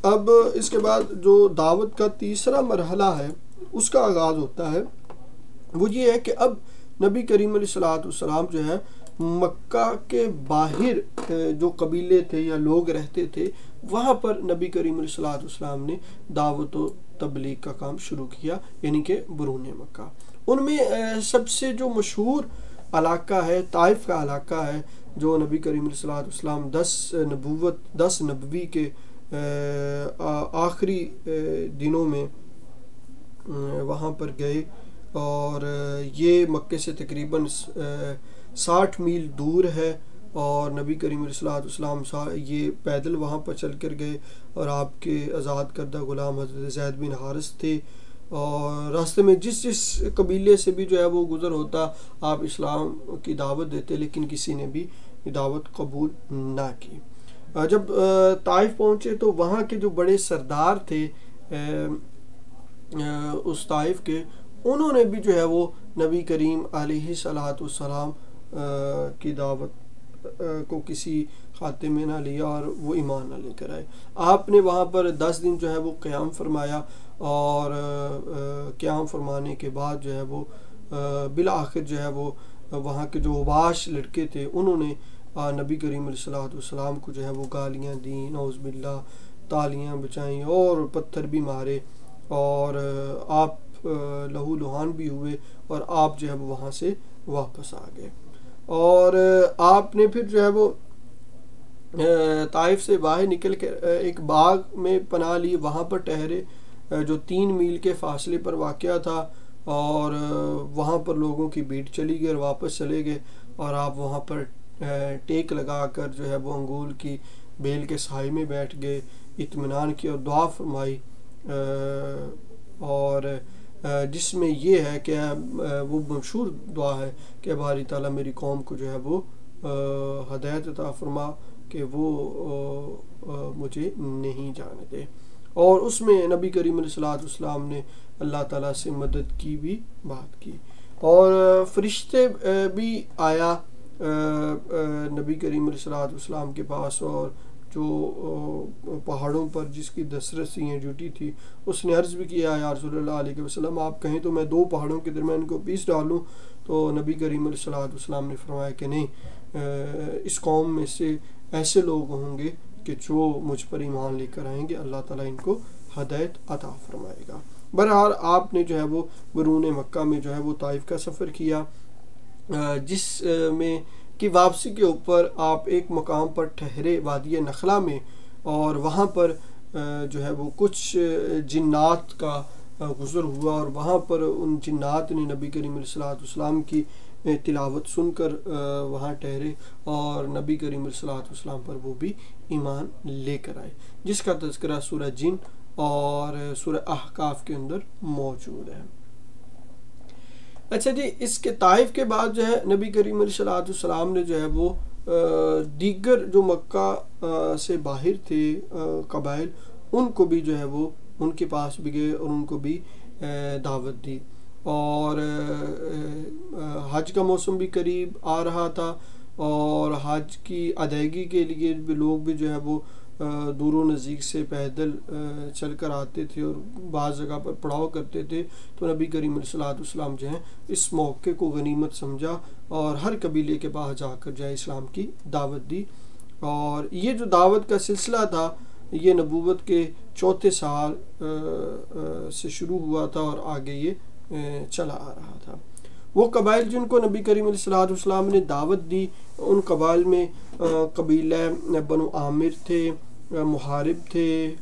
اب اس کے بعد جو دعوت کا تیسرا مرحلہ ہے اس کا آغاز ہوتا ہے. وہ یہ ہے کہ اب نبی کریم علیہ الصلوۃ والسلام جو ہے مکہ کے باہر جو قبیلے تھے یا لوگ رہتے تھے، وہاں پر نبی کریم علیہ الصلوۃ والسلام نے دعوت و تبلیغ کا کام شروع کیا، یعنی کہ برون مکہ. ان میں سب سے جو مشہور علاقہ ہے طائف کا علاقہ ہے، جو نبی کریم علیہ الصلوۃ والسلام 10 نبوی کے آخری دنوں میں وہاں پر گئے، اور یہ مکے سے تقریباً 60 میل دور ہے. اور نبی کریم علیہ الصلوۃ والسلام یہ پیدل وہاں پر چل کر گئے، اور آپ کے آزاد کردہ غلام حضرت زید بن حارث تھے، اور راستے میں جس قبیلے سے بھی جو ہے وہ گزر ہوتا آپ اسلام کی دعوت دیتے، لیکن کسی نے بھی دعوت قبول نہ کی. جب طائف پہنچے تو وہاں کے جو بڑے سردار تھے اس طائف کے، انہوں نے بھی جو ہے وہ نبی کریم علیہ الصلوۃ والسلام کی دعوت کو کسی خاتے میں نہ لیا اور وہ ایمان نہ لے کر آئے. آپ نے وہاں پر 10 دن جو ہے وہ قیام فرمایا، اور قیام فرمانے کے بعد جو ہے وہ بالآخر جو ہے وہ وہاں کے جو واش لڑکے تھے انہوں نے نبی کریم علیہ الصلوۃ والسلام کو جو ہے وہ گالیاں دیں، نعوذ باللہ، تالیاں بچائیں اور پتھر بھی مارے، اور آپ لہو لہان بھی ہوئے، اور آپ جو ہے وہ وہاں سے واپس آ گئے. اور آپ نے پھر جو ہے وہ طائف سے باہر نکل کے ایک باغ میں پناہ لی، وہاں پر ٹھہرے جو 3 میل کے فاصلے پر واقع تھا، اور وہاں پر لوگوں کی بھیڑ چلی گئی اور واپس چلے گئے، اور آپ وہاں پر ٹیک لگا کر جو ہے وہ انگور کی بیل کے سائے میں بیٹھ گئے، اطمینان کی اور دعا فرمائی، اور جس میں یہ ہے کہ وہ مشہور دعا ہے کہ باری تعالیٰ میری قوم کو جو ہے وہ ہدایت عطا فرما کہ وہ مجھے نہیں جانے دے. اور اس میں نبی کریم علیہ الصلوۃ والسلام نے اللہ تعالیٰ سے مدد کی بھی بات کی، اور فرشتے بھی آیا نبی کریم علیہ الصلوۃ والسلام کے پاس، اور جو پہاڑوں پر جس کی دسترسیاں ڈیوٹی تھی اس نے عرض بھی کیا یا رسول اللہ علیہ وسلم آپ کہیں تو میں 2 پہاڑوں کے درمیان کو پیس ڈالوں. تو نبی کریم علیہ الصلوۃ والسلام نے فرمایا کہ نہیں، اس قوم میں سے ایسے لوگ ہوں گے کہ جو مجھ پر ایمان لے کر آئیں گے، اللہ تعالیٰ ان کو ہدایت عطا فرمائے گا. بہرحال آپ نے جو ہے وہ برون مکہ میں جو ہے وہ طائف کا سفر کیا، جس میں کہ واپسی کے اوپر آپ ایک مقام پر ٹھہرے وادی نخلا میں، اور وہاں پر جو ہے وہ کچھ جنات کا گزر ہوا، اور وہاں پر ان جنات نے نبی کریم علیہ الصلوۃ والسلام کی تلاوت سن کر وہاں ٹھہرے، اور نبی کریم علیہ الصلوۃ والسلام پر وہ بھی ایمان لے کر آئے، جس کا تذکرہ سورہ جن اور سورہ احقاف کے اندر موجود ہے۔ اچھا جی، اس کے طائف کے بعد جو ہے نبی کریم علیہ الصلوۃ والسلام نے جو ہے وہ دیگر جو مکہ سے باہر تھے قبائل، ان کو بھی جو ہے وہ ان کے پاس بھی گئے اور ان کو بھی دعوت دی، اور حج کا موسم بھی قریب آ رہا تھا، اور حج کی ادائیگی کے لیے بھی لوگ بھی جو ہے وہ دور و نزدیک سے پیدل چل کر آتے تھے اور بعض جگہ پر پڑاؤ کرتے تھے، تو نبی کریم علیہ الصلوۃ والسلام جو ہیں اس موقع کو غنیمت سمجھا اور ہر قبیلے کے پاس جا کر جو ہے اسلام کی دعوت دی، اور یہ جو دعوت کا سلسلہ تھا یہ نبوت کے چوتھے سال سے شروع ہوا تھا اور آگے یہ چلا آ رہا تھا۔ وہ قبائل جن کو نبی کریم علیہ الصلوۃ والسلام نے دعوت دی، ان قبائل میں قبیلہ بنو عامر تھے، محارب تھے،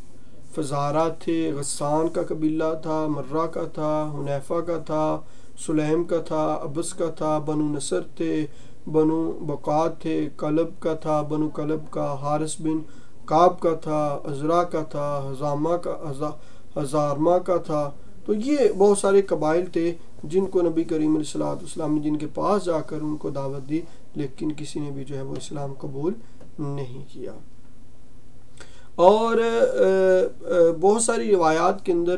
فزارہ تھے، غسان کا قبیلہ تھا، مرہ کا تھا، حنیفہ کا تھا، سلیم کا تھا، ابس کا تھا، بنو نصر تھے، بنو بقات تھے، کلب کا تھا، بنو کلب کا، حارث بن کعب کا تھا، عزرا کا تھا، ہزارما کا تھا۔ تو یہ بہت سارے قبائل تھے جن کو نبی کریم علیہ الصلوۃ والسلام نے جن کے پاس جا کر ان کو دعوت دی، لیکن کسی نے بھی جو ہے وہ اسلام قبول نہیں کیا۔ اور بہت ساری روایات کے اندر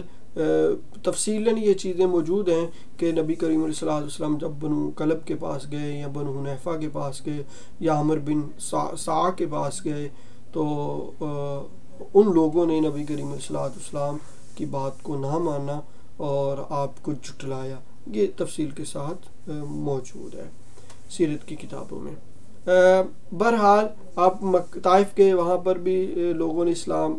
تفصیلاً یہ چیزیں موجود ہیں کہ نبی کریم علیہ الصلوۃ والسلام جب بنو کلب کے پاس گئے یا بنو حنیفہ کے پاس گئے یا عمر بن سا کے پاس گئے، تو ان لوگوں نے نبی کریم علیہ الصلوۃ والسلام کی بات کو نہ مانا اور آپ کو جھٹلایا۔ یہ تفصیل کے ساتھ موجود ہے سیرت کی کتابوں میں۔ بہرحال آپ طائف کے وہاں پر بھی لوگوں نے اسلام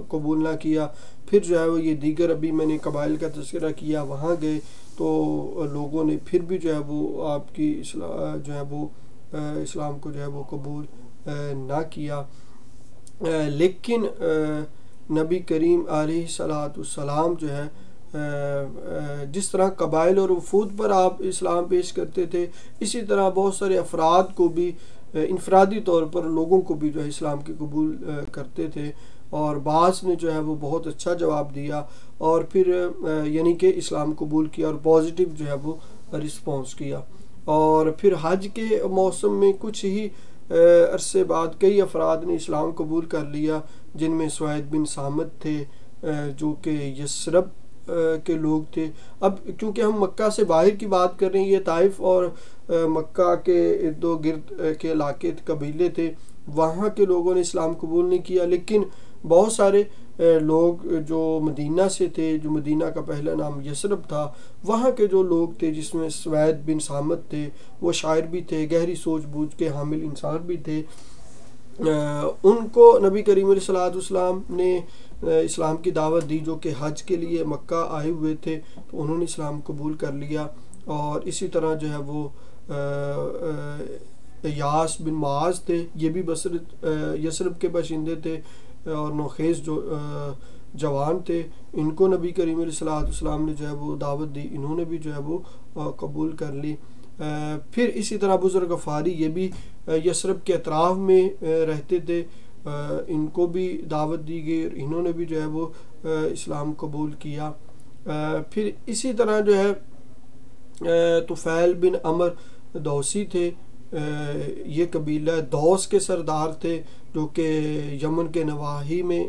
قبول نہ کیا، پھر جو ہے وہ یہ دیگر ابھی میں نے قبائل کا تذکرہ کیا، وہاں گئے تو لوگوں نے پھر بھی جو ہے وہ آپ کی جو ہے وہ اسلام کو جو ہے وہ قبول نہ کیا، لیکن نبی کریم علیہ الصلوۃ والسلام جو ہے جس طرح قبائل اور وفود پر آپ اسلام پیش کرتے تھے، اسی طرح بہت سارے افراد کو بھی انفرادی طور پر لوگوں کو بھی جو ہے اسلام کے قبول کرتے تھے، اور بعض نے جو ہے وہ بہت اچھا جواب دیا اور پھر یعنی کہ اسلام قبول کیا اور پازیٹیو جو ہے وہ رسپانس کیا، اور پھر حج کے موسم میں کچھ ہی عرصے بعد کئی افراد نے اسلام قبول کر لیا، جن میں سوید بن سامت تھے جو کہ یثرب کے لوگ تھے۔ اب کیونکہ ہم مکہ سے باہر کی بات کر رہے ہیں، یہ طائف اور مکہ کے ارد و گرد کے علاقے قبیلے تھے، وہاں کے لوگوں نے اسلام قبول نہیں کیا، لیکن بہت سارے لوگ جو مدینہ سے تھے، جو مدینہ کا پہلا نام یثرب تھا، وہاں کے جو لوگ تھے جس میں سوید بن سامت تھے، وہ شاعر بھی تھے، گہری سوچ بوجھ کے حامل انسان بھی تھے، ان کو نبی کریم علیہ الصلوۃ والسلام نے اسلام کی دعوت دی، جو کہ حج کے لیے مکہ آئے ہوئے تھے، تو انہوں نے اسلام قبول کر لیا، اور اسی طرح جو ہے وہ یاس بن معاذ تھے، یہ بھی یثرب کے باشندے تھے، اور نوخیز جو جوان تھے، ان کو نبی کریم علیہ الصلوۃ والسلام نے جو ہے وہ دعوت دی، انہوں نے بھی جو ہے وہ قبول کر لی۔ پھر اسی طرح بزرگ غفاری، یہ بھی یثرب کے اطراف میں رہتے تھے، ان کو بھی دعوت دی گئی اور انہوں نے بھی جو ہے وہ اسلام قبول کیا۔ پھر اسی طرح جو ہے طفیل بن عمر دوسی تھے، یہ قبیلہ دوس کے سردار تھے جو کہ یمن کے نواحی میں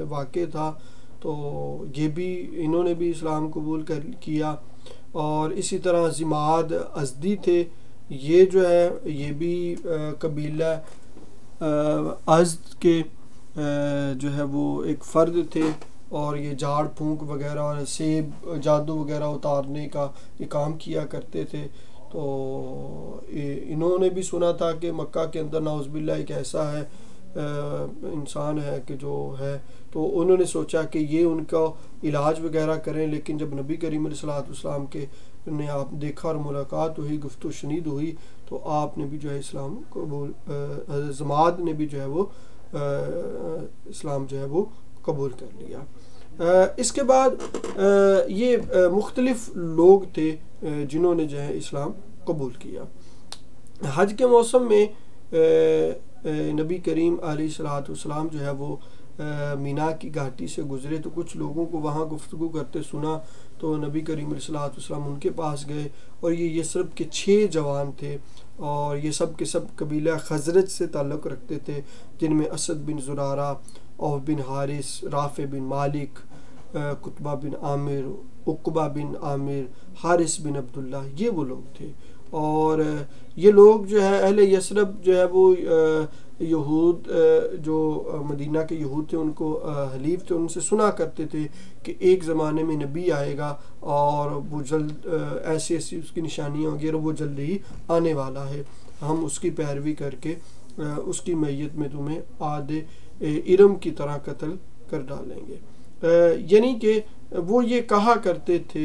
واقع تھا، تو یہ بھی انہوں نے بھی اسلام قبول کیا۔ اور اسی طرح زماد ازدی تھے، یہ جو ہے یہ بھی قبیلہ ازد کے جو ہے وہ ایک فرد تھے، اور یہ جھاڑ پھونک وغیرہ اور سیب جادو وغیرہ اتارنے کا یہ کام کیا کرتے تھے، تو انہوں نے بھی سنا تھا کہ مکہ کے اندر نعوذ باللہ ایک ایسا ہے انسان ہے کہ جو ہے، تو انہوں نے سوچا کہ یہ ان کا علاج وغیرہ کریں، لیکن جب نبی کریم علیہ الصلوۃ والسلام کے نے آپ دیکھا اور ملاقات ہوئی، گفتگو شنید ہوئی، تو آپ نے بھی جو ہے اسلام قبول، حضرت زماد نے بھی جو ہے وہ اسلام جو ہے وہ قبول کر لیا۔ اس کے بعد یہ مختلف لوگ تھے جنہوں نے جو ہے اسلام قبول کیا۔ حج کے موسم میں نبی کریم علیہ الصلوۃ والسلام جو ہے وہ مینا کی گھاٹی سے گزرے، تو کچھ لوگوں کو وہاں گفتگو کرتے سنا، تو نبی کریم علیہ الصلوۃ والسلام ان کے پاس گئے، اور یہ یثرب کے 6 جوان تھے، اور یہ سب کے سب قبیلہ خزرج سے تعلق رکھتے تھے، جن میں اسد بن زرارہ، عوف بن حارث، رافع بن مالک، قطبہ بن عامر، عقبہ بن عامر، حارث بن عبداللہ، یہ وہ لوگ تھے۔ اور یہ لوگ جو ہے اہل یثرب جو ہے وہ یہود، جو مدینہ کے یہود تھے، ان کو حلیف تھے، ان سے سنا کرتے تھے کہ ایک زمانے میں نبی آئے گا اور وہ جلد ایسی ایسی اس کی نشانیاں ہوں گی اور وہ جلد ہی آنے والا ہے، ہم اس کی پیروی کر کے اس کی میت میں تمہیں عاد ارم کی طرح قتل کر ڈالیں گے۔ یعنی کہ وہ یہ کہا کرتے تھے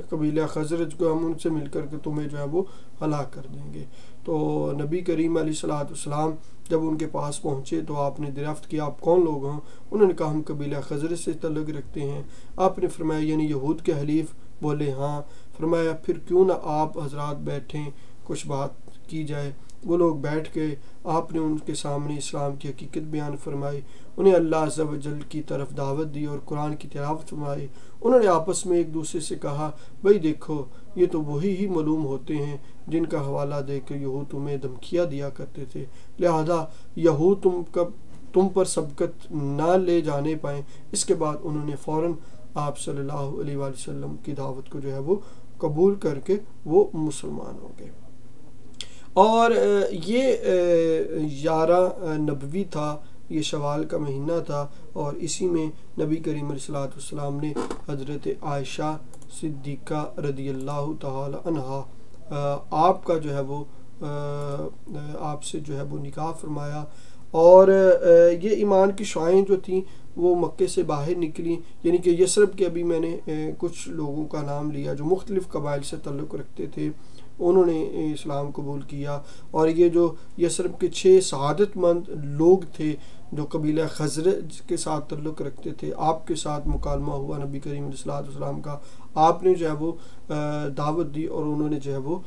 قبیلہ خزرج کو، ہم ان سے مل کر کے تمہیں جو ہے وہ ہلاک کر دیں گے۔ تو نبی کریم علیہ الصلوۃ والسلام جب ان کے پاس پہنچے تو آپ نے دریافت کیا آپ کون لوگ ہیں؟ انہوں نے کہا ہم قبیلہ خزرج سے تعلق رکھتے ہیں۔ آپ نے فرمایا یعنی یہود کے حلیف؟ بولے ہاں۔ فرمایا پھر کیوں نہ آپ حضرات بیٹھیں، کچھ بات کی جائے۔ وہ لوگ بیٹھ گئے، آپ نے ان کے سامنے اسلام کی حقیقت بیان فرمائی، انہیں اللہ عز و جل کی طرف دعوت دی اور قرآن کی تلاوت فرمائی۔ انہوں نے آپس میں ایک دوسرے سے کہا بھئی دیکھو یہ تو وہی ہی معلوم ہوتے ہیں جن کا حوالہ دے کر یہود تمہیں دھمکیاں دیا کرتے تھے، لہذا یہود تم پر سبقت نہ لے جانے پائیں۔ اس کے بعد انہوں نے فوراً آپ صلی اللہ علیہ وآلہ وسلم کی دعوت کو جو ہے وہ قبول کر کے وہ مسلمان ہو گئے۔ اور یہ 11 نبوی تھا، یہ شوال کا مہینہ تھا، اور اسی میں نبی کریم علیہ الصلوۃ والسلام نے حضرت عائشہ صدیقہ رضی اللہ تعالی عنہا آپ کا جو ہے وہ آپ سے جو ہے وہ نکاح فرمایا۔ اور یہ ایمان کی شعائیں جو تھیں وہ مکے سے باہر نکلی، یعنی کہ یثرب کے ابھی میں نے کچھ لوگوں کا نام لیا جو مختلف قبائل سے تعلق رکھتے تھے، انہوں نے اسلام قبول کیا۔ اور یہ جو یثرب کے 6 سعادت مند لوگ تھے جو قبیلہ خزرج کے ساتھ تعلق رکھتے تھے، آپ کے ساتھ مکالمہ ہوا نبی کریم علیہ الصلوۃ والسلام کا، آپ نے جو ہے وہ دعوت دی اور انہوں نے جو ہے وہ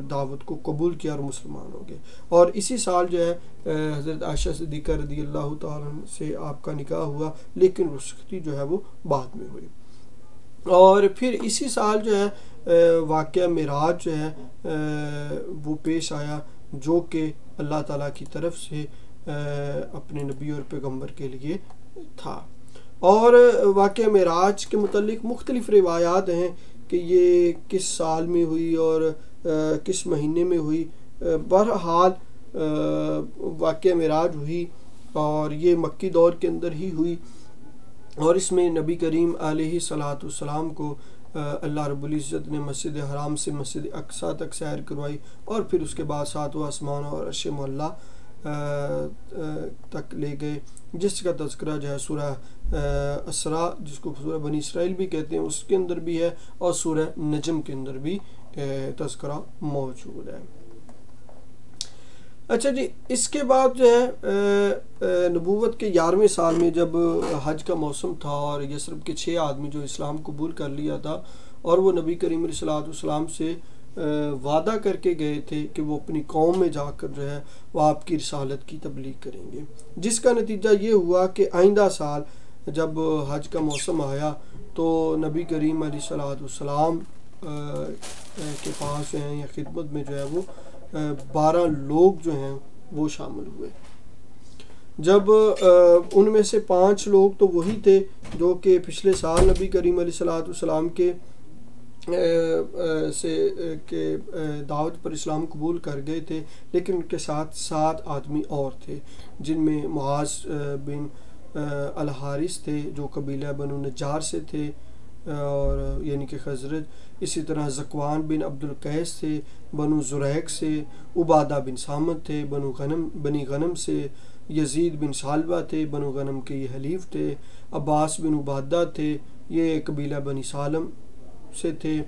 دعوت کو قبول کیا اور مسلمان ہو گئے۔ اور اسی سال جو ہے حضرت عائشہ صدیقہ رضی اللہ تعالیٰ عنہ سے آپ کا نکاح ہوا، لیکن رخصتی جو ہے وہ بعد میں ہوئی۔ اور پھر اسی سال جو ہے واقعہ معراج جو ہے وہ پیش آیا، جو کہ اللہ تعالیٰ کی طرف سے اپنے نبی اور پیغمبر کے لیے تھا۔ اور واقعہ معراج کے متعلق مختلف روایات ہیں کہ یہ کس سال میں ہوئی اور کس مہینے میں ہوئی، بہرحال واقعہ معراج ہوئی اور یہ مکی دور کے اندر ہی ہوئی، اور اس میں نبی کریم علیہ الصلوۃ والسلام کو اللہ رب العزت نے مسجد حرام سے مسجد اقصیٰ تک سیر کروائی، اور پھر اس کے بعد 7واں آسمان اور عرش معلیٰ تک لے گئے، جس کا تذکرہ جو ہے سورہ اسراء، جس کو سورہ بنی اسرائیل بھی کہتے ہیں، اس کے اندر بھی ہے، اور سورہ نجم کے اندر بھی تذکرہ موجود ہے۔ اچھا جی، اس کے بعد جو ہے نبوت کے 11ویں سال میں جب حج کا موسم تھا اور یثرب کے 6 آدمی جو اسلام قبول کر لیا تھا، اور وہ نبی کریم علیہ الصلوۃ والسلام سے وعدہ کر کے گئے تھے کہ وہ اپنی قوم میں جا کر جو ہے وہ آپ کی رسالت کی تبلیغ کریں گے، جس کا نتیجہ یہ ہوا کہ آئندہ سال جب حج کا موسم آیا تو نبی کریم علیہ الصلوۃ والسلام کے پاس ہیں یا خدمت میں جو ہے وہ 12 لوگ جو ہیں وہ شامل ہوئے۔ جب ان میں سے 5 لوگ تو وہی تھے جو کہ پچھلے سال نبی کریم علیہ الصلوۃ والسلام کے دعوت پر اسلام قبول کر گئے تھے، لیکن ان کے ساتھ 7 آدمی اور تھے، جن میں معاذ بن الحارث تھے جو قبیلہ بنو نجار سے تھے، اور یعنی کہ خزرج، اسی طرح زکوان بن عبد القیس تھے بنو زریق سے، عبادہ بن سامت تھے بنی غنم سے، یزید بن سالبہ تھے بنو غنم کے یہ حلیف تھے، عباس بن عبادہ تھے یہ قبیلہ بنی سالم سے تھے،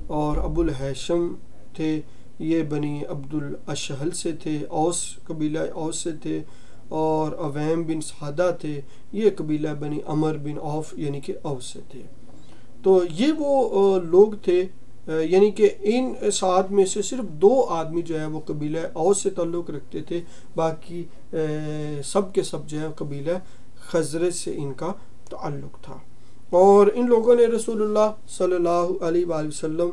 اور ابو الہیشم تھے، یہ بنی عبد الاشہل سے تھے، اوس قبیلہ اوس سے تھے، اور اویم بن سعدہ تھے، یہ قبیلہ بنی عمر بن عوف یعنی کہ اوس سے تھے۔ تو یہ وہ لوگ تھے، یعنی کہ ان 7 میں سے صرف 2 آدمی جو ہے وہ قبیلہ اوس سے تعلق رکھتے تھے، باقی سب کے سب جو ہے قبیلہ خزرج سے ان کا تعلق تھا۔ اور ان لوگوں نے رسول اللہ صلی اللہ علیہ وآلہ وسلم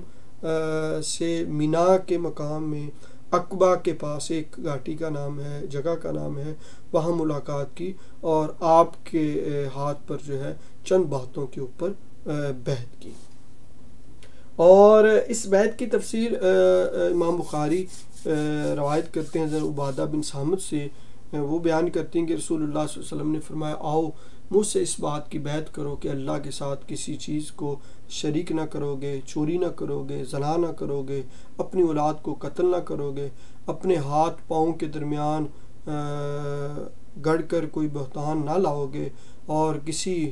سے مینا کے مقام میں عقبہ کے پاس ایک گھاٹی کا نام ہے، جگہ کا نام ہے، وہاں ملاقات کی، اور آپ کے ہاتھ پر جو ہے چند باتوں کے اوپر بیعت کی۔ اور اس بیعت کی تفسیر امام بخاری روایت کرتے ہیں حضرت عبادہ بن صامت سے، وہ بیان کرتے ہیں کہ رسول اللہ صلی اللہ علیہ وسلم نے فرمایا، آؤ مجھ سے اس بات کی بیعت کرو کہ اللہ کے ساتھ کسی چیز کو شریک نہ کرو گے، چوری نہ کرو گے، زنا نہ کرو گے، اپنی اولاد کو قتل نہ کرو گے، اپنے ہاتھ پاؤں کے درمیان گڑ کر کوئی بہتان نہ لاؤ گے، اور کسی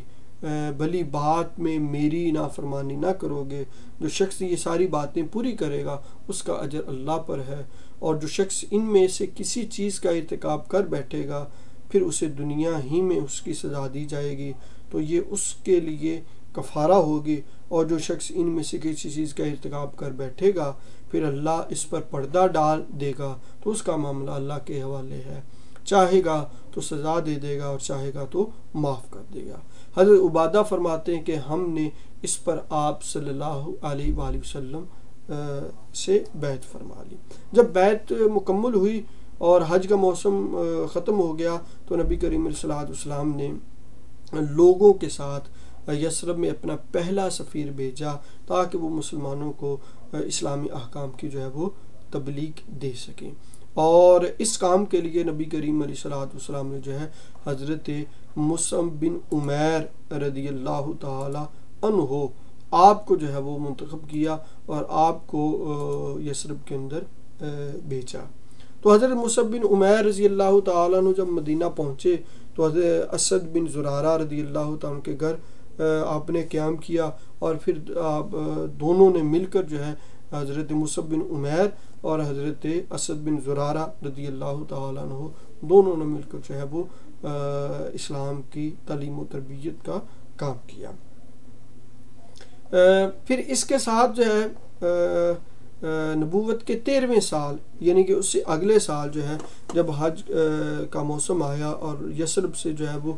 بھلی بات میں میری نافرمانی نہ کرو گے۔ جو شخص یہ ساری باتیں پوری کرے گا اس کا اجر اللہ پر ہے، اور جو شخص ان میں سے کسی چیز کا ارتکاب کر بیٹھے گا پھر اسے دنیا ہی میں اس کی سزا دی جائے گی تو یہ اس کے لیے کفارہ ہوگی، اور جو شخص ان میں سے کسی چیز کا ارتکاب کر بیٹھے گا پھر اللہ اس پر پردہ ڈال دے گا تو اس کا معاملہ اللہ کے حوالے ہے، چاہے گا تو سزا دے دے گا اور چاہے گا تو معاف کر دے گا۔ حضرت عبادہ فرماتے ہیں کہ ہم نے اس پر آپ صلی اللہ علیہ وآلہ وسلم سے بیعت فرما لی۔ جب بیعت مکمل ہوئی اور حج کا موسم ختم ہو گیا تو نبی کریم صلی اللہ علیہ وسلم نے لوگوں کے ساتھ یثرب میں اپنا پہلا سفیر بھیجا تاکہ وہ مسلمانوں کو اسلامی احکام کی جو ہے وہ تبلیغ دے سکیں، اور اس کام کے لیے نبی کریم علیہ الصلوۃ والسلام نے جو ہے حضرت مصعب بن عمیر رضی اللہ تعالی عنہ آپ کو جو ہے وہ منتخب کیا اور آپ کو یثرب کے اندر بھیجا۔ تو حضرت مصعب بن عمیر رضی اللہ تعالیٰ عنہ جب مدینہ پہنچے تو حضرت اسد بن زرارہ رضی اللہ تعالیٰ عنہ کے گھر آپ نے قیام کیا، اور پھر دونوں نے مل کر جو ہے حضرت مصعب بن عمیر اور حضرت اسد بن زرارہ رضی اللہ تعالیٰ عنہ دونوں نے مل کر جو ہے وہ اسلام کی تعلیم و تربیت کا کام کیا۔ پھر اس کے ساتھ جو ہے نبوت کے 13ویں سال یعنی کہ اس سے اگلے سال جو ہے جب حج کا موسم آیا اور یثرب سے جو ہے وہ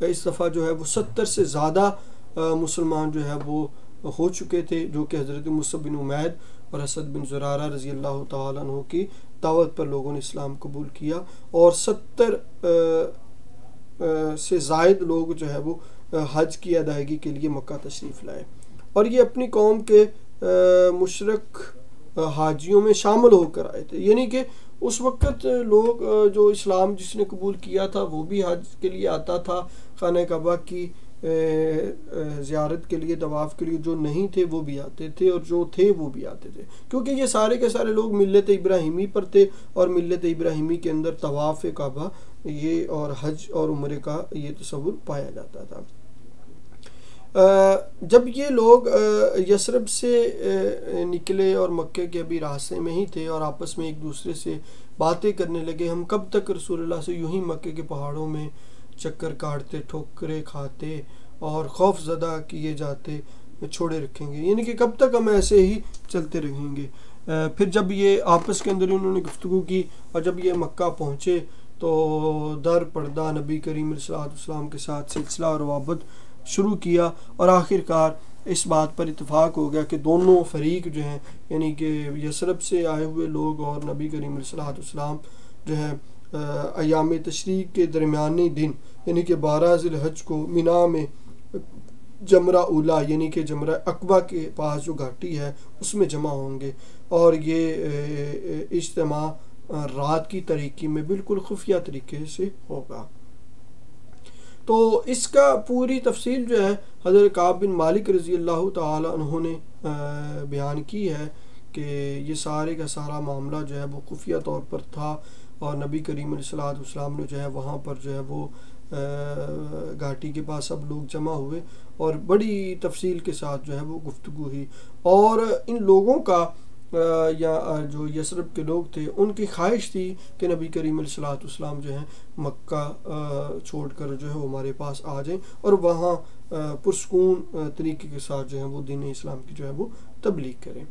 اس دفعہ جو ہے وہ 70 سے زیادہ مسلمان جو ہے وہ ہو چکے تھے، جو کہ حضرت مصعب بن عمیر اور اسد بن زرارہ رضی اللہ تعالیٰ عنہ کی دعوت پر لوگوں نے اسلام قبول کیا، اور 70 سے زائد لوگ جو ہے وہ حج کی ادائیگی کے لیے مکہ تشریف لائے، اور یہ اپنی قوم کے مشرک حاجیوں میں شامل ہو کر آئے تھے۔ یعنی کہ اس وقت لوگ جو اسلام جس نے قبول کیا تھا وہ بھی حج کے لیے آتا تھا، خانہ کعبہ کی زیارت کے لیے، طواف کے لیے، جو نہیں تھے وہ بھی آتے تھے اور جو تھے وہ بھی آتے تھے، کیونکہ یہ سارے کے سارے لوگ ملت ابراہیمی پر تھے، اور ملت ابراہیمی کے اندر طواف کعبہ یہ اور حج اور عمرے کا یہ تصور پایا جاتا تھا۔ جب یہ لوگ یثرب سے نکلے اور مکے کے ابھی راستے میں ہی تھے اور آپس میں ایک دوسرے سے باتیں کرنے لگے، ہم کب تک رسول اللہ سے یوں ہی مکے کے پہاڑوں میں چکر کاٹتے، ٹھوکریں کھاتے اور خوف زدہ کیے جاتے چھوڑے رکھیں گے، یعنی کہ کب تک ہم ایسے ہی چلتے رہیں گے۔ پھر جب یہ آپس کے اندر انہوں نے گفتگو کی اور جب یہ مکہ پہنچے تو در پردہ نبی کریم صلی اللہ علیہ وسلم کے ساتھ سلسلہ اور روابط شروع کیا، اور آخر کار اس بات پر اتفاق ہو گیا کہ دونوں فریق جو ہیں یعنی کہ یثرب سے آئے ہوئے لوگ اور نبی کریم صلی اللہ علیہ وسلم جو ہے ایام تشریق کے درمیانی دن یعنی کہ 12 ذی الحج کو مینا میں جمرہ اولا یعنی کہ جمرہ عقبہ کے پاس جو گھاٹی ہے اس میں جمع ہوں گے، اور یہ اجتماع رات کی تاریکی میں بالکل خفیہ طریقے سے ہوگا۔ تو اس کا پوری تفصیل جو ہے حضرت کعب بن مالک رضی اللہ تعالی عنہ نے بیان کی ہے کہ یہ سارے کا سارا معاملہ جو ہے وہ خفیہ طور پر تھا، اور نبی کریم علیہ الصلوۃ والسلام نے جو ہے وہاں پر جو ہے وہ گھاٹی کے پاس سب لوگ جمع ہوئے اور بڑی تفصیل کے ساتھ جو ہے وہ گفتگو ہوئی، اور ان لوگوں کا یا جو یثرب کے لوگ تھے ان کی خواہش تھی کہ نبی کریم علیہ الصلوۃ والسلام جو ہیں مکہ چھوڑ کر جو ہے وہ ہمارے پاس آ جائیں اور وہاں پرسکون طریقے کے ساتھ جو ہے وہ دین اسلام کی جو ہے وہ تبلیغ کریں،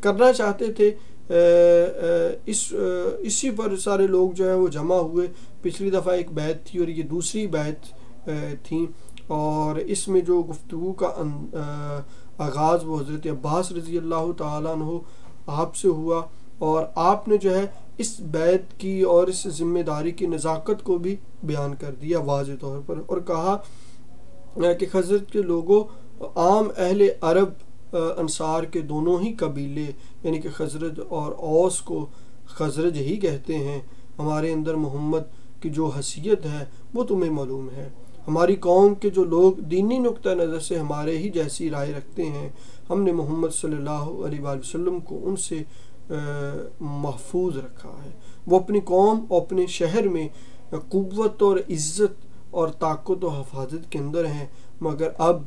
کرنا چاہتے تھے۔ اسی پر سارے لوگ جو ہے وہ جمع ہوئے۔ پچھلی دفعہ ایک بیعت تھی اور یہ دوسری بیعت تھی، اور اس میں جو گفتگو کا آغاز وہ حضرت عباس رضی اللہ تعالیٰ عنہ آپ سے ہوا، اور آپ نے جو ہے اس بیعت کی اور اس ذمہ داری کی نزاکت کو بھی بیان کر دیا واضح طور پر، اور کہا کہ خزرج کے لوگوں، عام اہل عرب انصار کے دونوں ہی قبیلے یعنی کہ خزرج اور اوس کو خزرج ہی کہتے ہیں، ہمارے اندر محمد کی جو حیثیت ہے وہ تمہیں معلوم ہے، ہماری قوم کے جو لوگ دینی نقطہ نظر سے ہمارے ہی جیسی رائے رکھتے ہیں، ہم نے محمد صلی اللہ علیہ وآلہ وسلم کو ان سے محفوظ رکھا ہے، وہ اپنی قوم اور اپنے شہر میں قوت اور عزت اور طاقت و حفاظت کے اندر ہیں، مگر اب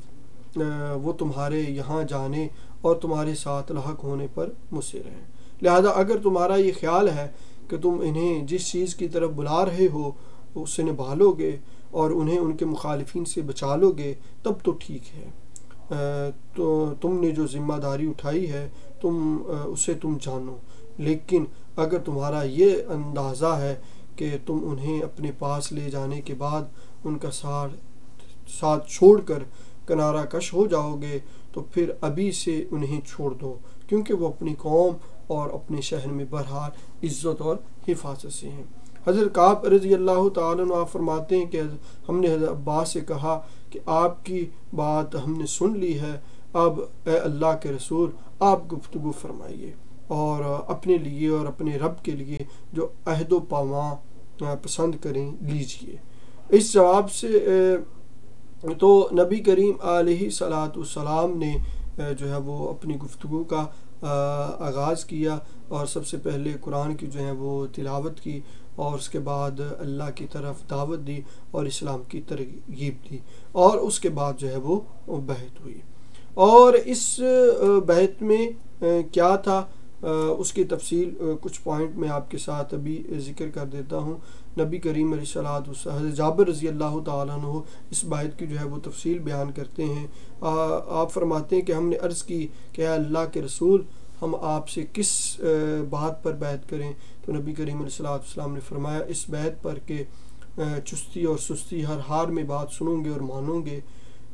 وہ تمہارے یہاں جانے اور تمہارے ساتھ لاحق ہونے پر مصر ہیں، لہذا اگر تمہارا یہ خیال ہے کہ تم انہیں جس چیز کی طرف بلا رہے ہو اس سے نبھالو گے اور انہیں ان کے مخالفین سے بچا لو گے تب تو ٹھیک ہے، تو تم نے جو ذمہ داری اٹھائی ہے اسے تم جانو، لیکن اگر تمہارا یہ اندازہ ہے کہ تم انہیں اپنے پاس لے جانے کے بعد ان کا ساتھ چھوڑ کر کنارہ کش ہو جاؤ گے تو پھر ابھی سے انہیں چھوڑ دو، کیونکہ وہ اپنی قوم اور اپنے شہر میں بہرحال عزت اور حفاظت سے ہیں۔ حضرت کعب رضی اللہ تعالیٰ عنہ فرماتے ہیں کہ ہم نے حضرت عباس سے کہا کہ آپ کی بات ہم نے سن لی ہے، اب اے اللہ کے رسول آپ گفتگو فرمائیے اور اپنے لیے اور اپنے رب کے لیے جو عہد و پیمان پسند کریں لیجئے۔ اس جواب سے تو نبی کریم علیہ صلاۃ والسلام نے جو ہے وہ اپنی گفتگو کا آغاز کیا، اور سب سے پہلے قرآن کی جو ہے وہ تلاوت کی، اور اس کے بعد اللہ کی طرف دعوت دی اور اسلام کی ترغیب دی، اور اس کے بعد جو ہے وہ بیعت ہوئی، اور اس بیعت میں کیا تھا اس کی تفصیل کچھ پوائنٹ میں آپ کے ساتھ ابھی ذکر کر دیتا ہوں۔ نبی کریم علیہ الصلوۃ والسلام حضرت جابر رضی اللہ تعالیٰ عنہ اس بیعت کی جو ہے وہ تفصیل بیان کرتے ہیں۔ آپ فرماتے ہیں کہ ہم نے عرض کی کہ اے اللہ کے رسول ہم آپ سے کس بات پر بیعت کریں، تو نبی کریم علیہ الصلوۃ والسلام نے فرمایا اس بیعت پر کہ چستی اور سستی ہر حال میں بات سنو گے اور مانو گے،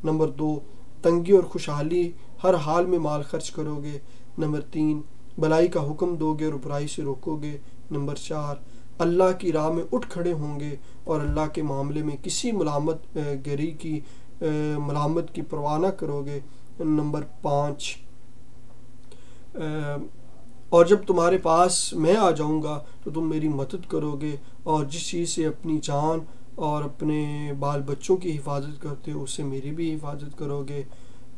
نمبر 2 تنگی اور خوشحالی ہر حال میں مال خرچ کرو گے، نمبر 3 بلائی کا حکم دو گے اور برائی سے روکو گے، نمبر 4 اللہ کی راہ میں اٹھ کھڑے ہوں گے اور اللہ کے معاملے میں کسی ملامت کی پرواہ نہ کرو گے، نمبر 5 اور جب تمہارے پاس میں آ جاؤں گا تو تم میری مدد کرو گے، اور جس چیز سے اپنی جان اور اپنے بال بچوں کی حفاظت کرتے ہو اس سے میری بھی حفاظت کرو گے۔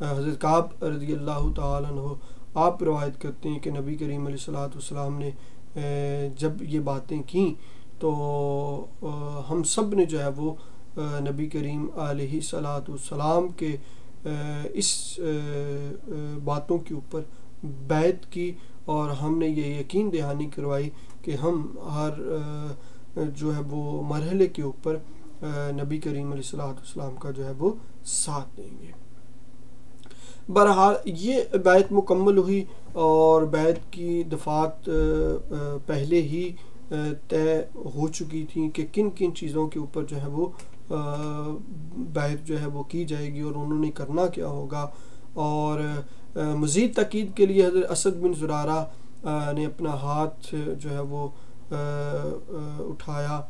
حضرت کعب رضی اللہ تعالیٰ عنہ آپ روایت کرتے ہیں کہ نبی کریم علیہ الصلوۃ والسلام نے جب یہ باتیں کیں تو ہم سب نے جو ہے وہ نبی کریم علیہ الصلوۃ والسلام کے اس باتوں کے اوپر بیعت کی، اور ہم نے یہ یقین دہانی کروائی کہ ہم ہر جو ہے وہ مرحلے کے اوپر نبی کریم علیہ الصلوۃ والسلام کا جو ہے وہ ساتھ دیں گے۔ بہرحال یہ بیعت مکمل ہوئی، اور بیعت کی دفعات پہلے ہی طے ہو چکی تھیں کہ کن کن چیزوں کے اوپر جو ہے وہ بیعت جو ہے وہ کی جائے گی اور انہوں نے کرنا کیا ہوگا، اور مزید تاکید کے لیے حضرت اسد بن زرارہ نے اپنا ہاتھ جو ہے وہ اٹھایا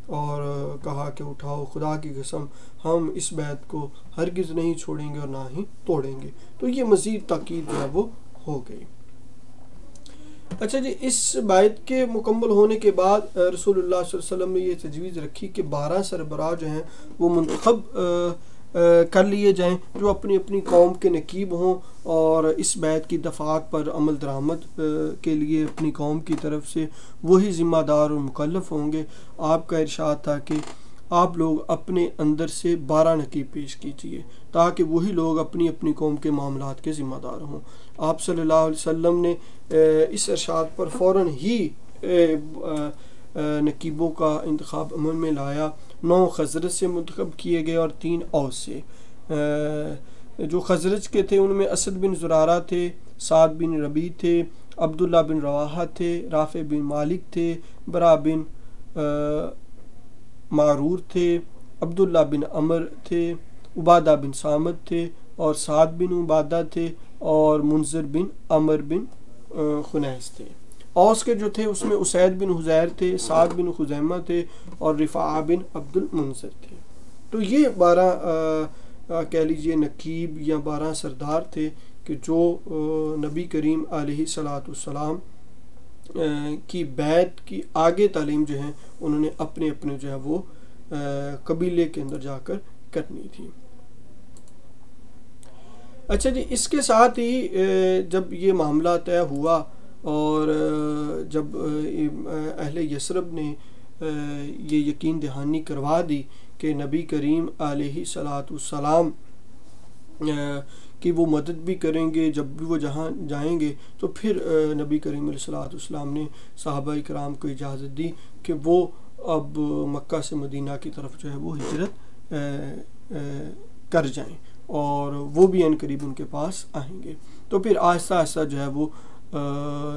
اور کہا کہ اٹھاؤ خدا کی قسم ہم اس بیعت کو ہرگز نہیں چھوڑیں گے اور نہ ہی توڑیں گے، تو یہ مزید تاکید جو ہے وہ ہو گئی۔ اچھا جی، اس بیعت کے مکمل ہونے کے بعد رسول اللہ صلی اللہ علیہ وسلم نے یہ تجویز رکھی کہ 12 سربراہ جو ہیں وہ منتخب کر لیے جائیں جو اپنی اپنی قوم کے نقیب ہوں، اور اس بیعت کی دفعات پر عمل درآمد کے لیے اپنی قوم کی طرف سے وہی ذمہ دار اور مکلف ہوں گے۔ آپ کا ارشاد تھا کہ آپ لوگ اپنے اندر سے 12 نقیب پیش کیجیے تاکہ وہی لوگ اپنی اپنی قوم کے معاملات کے ذمہ دار ہوں۔ آپ صلی اللہ علیہ وسلم نے اس ارشاد پر فوراً ہی نقیبوں کا انتخاب عمل میں لایا۔ 9 خزرج سے منتخب کیے گئے اور 3 اوس سے۔ جو خزرج کے تھے ان میں اسد بن زرارہ تھے، سعد بن ربیع تھے، عبداللہ بن رواحہ تھے، رافع بن مالک تھے، برا بن معرور تھے، عبداللہ بن عمر تھے، عبادہ بن صامت تھے اور سعد بن عبادہ تھے اور منذر بن عمر بن خنیس تھے۔ اوس کے جو تھے اس میں اسید بن حزیر تھے، سعد بن خزیمہ تھے اور رفاعہ بن عبد المنذر تھے۔ تو یہ 12 کہہ لیجئے نقیب یا 12 سردار تھے کہ جو نبی کریم علیہ الصلاۃ والسلام کی بیعت کی آگے تعلیم جو ہے انہوں نے اپنے اپنے جو ہے وہ قبیلے کے اندر جا کر کرنی تھی۔ اچھا جی، اس کے ساتھ ہی جب یہ معاملہ طے ہوا اور جب اہل یثرب نے یہ یقین دہانی کروا دی کہ نبی کریم علیہ الصلاۃ والسلام کہ وہ مدد بھی کریں گے جب بھی وہ جہاں جائیں گے، تو پھر نبی کریم علیہ الصلاۃ والسلام نے صحابہ کرام کو اجازت دی کہ وہ اب مکہ سے مدینہ کی طرف جو ہے وہ ہجرت کر جائیں اور وہ بھی ان قریب ان کے پاس آئیں گے۔ تو پھر آہستہ آہستہ جو ہے وہ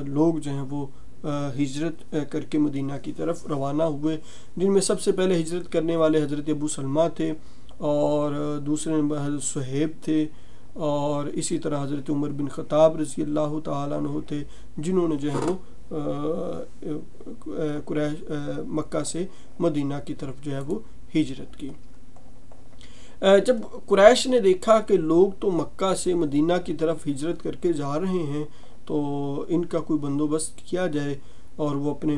لوگ جو ہیں وہ ہجرت کر کے مدینہ کی طرف روانہ ہوئے، جن میں سب سے پہلے ہجرت کرنے والے حضرت ابو سلمہ تھے اور دوسرے نمبر حضرت صہیب تھے اور اسی طرح حضرت عمر بن خطاب رضی اللہ تعالیٰ عنہ تھے، جنہوں نے جو ہے وہ مکہ سے مدینہ کی طرف جو ہے وہ ہجرت کی۔ جب قریش نے دیکھا کہ لوگ تو مکہ سے مدینہ کی طرف ہجرت کر کے جا رہے ہیں تو ان کا کوئی بندوبست کیا جائے اور وہ اپنے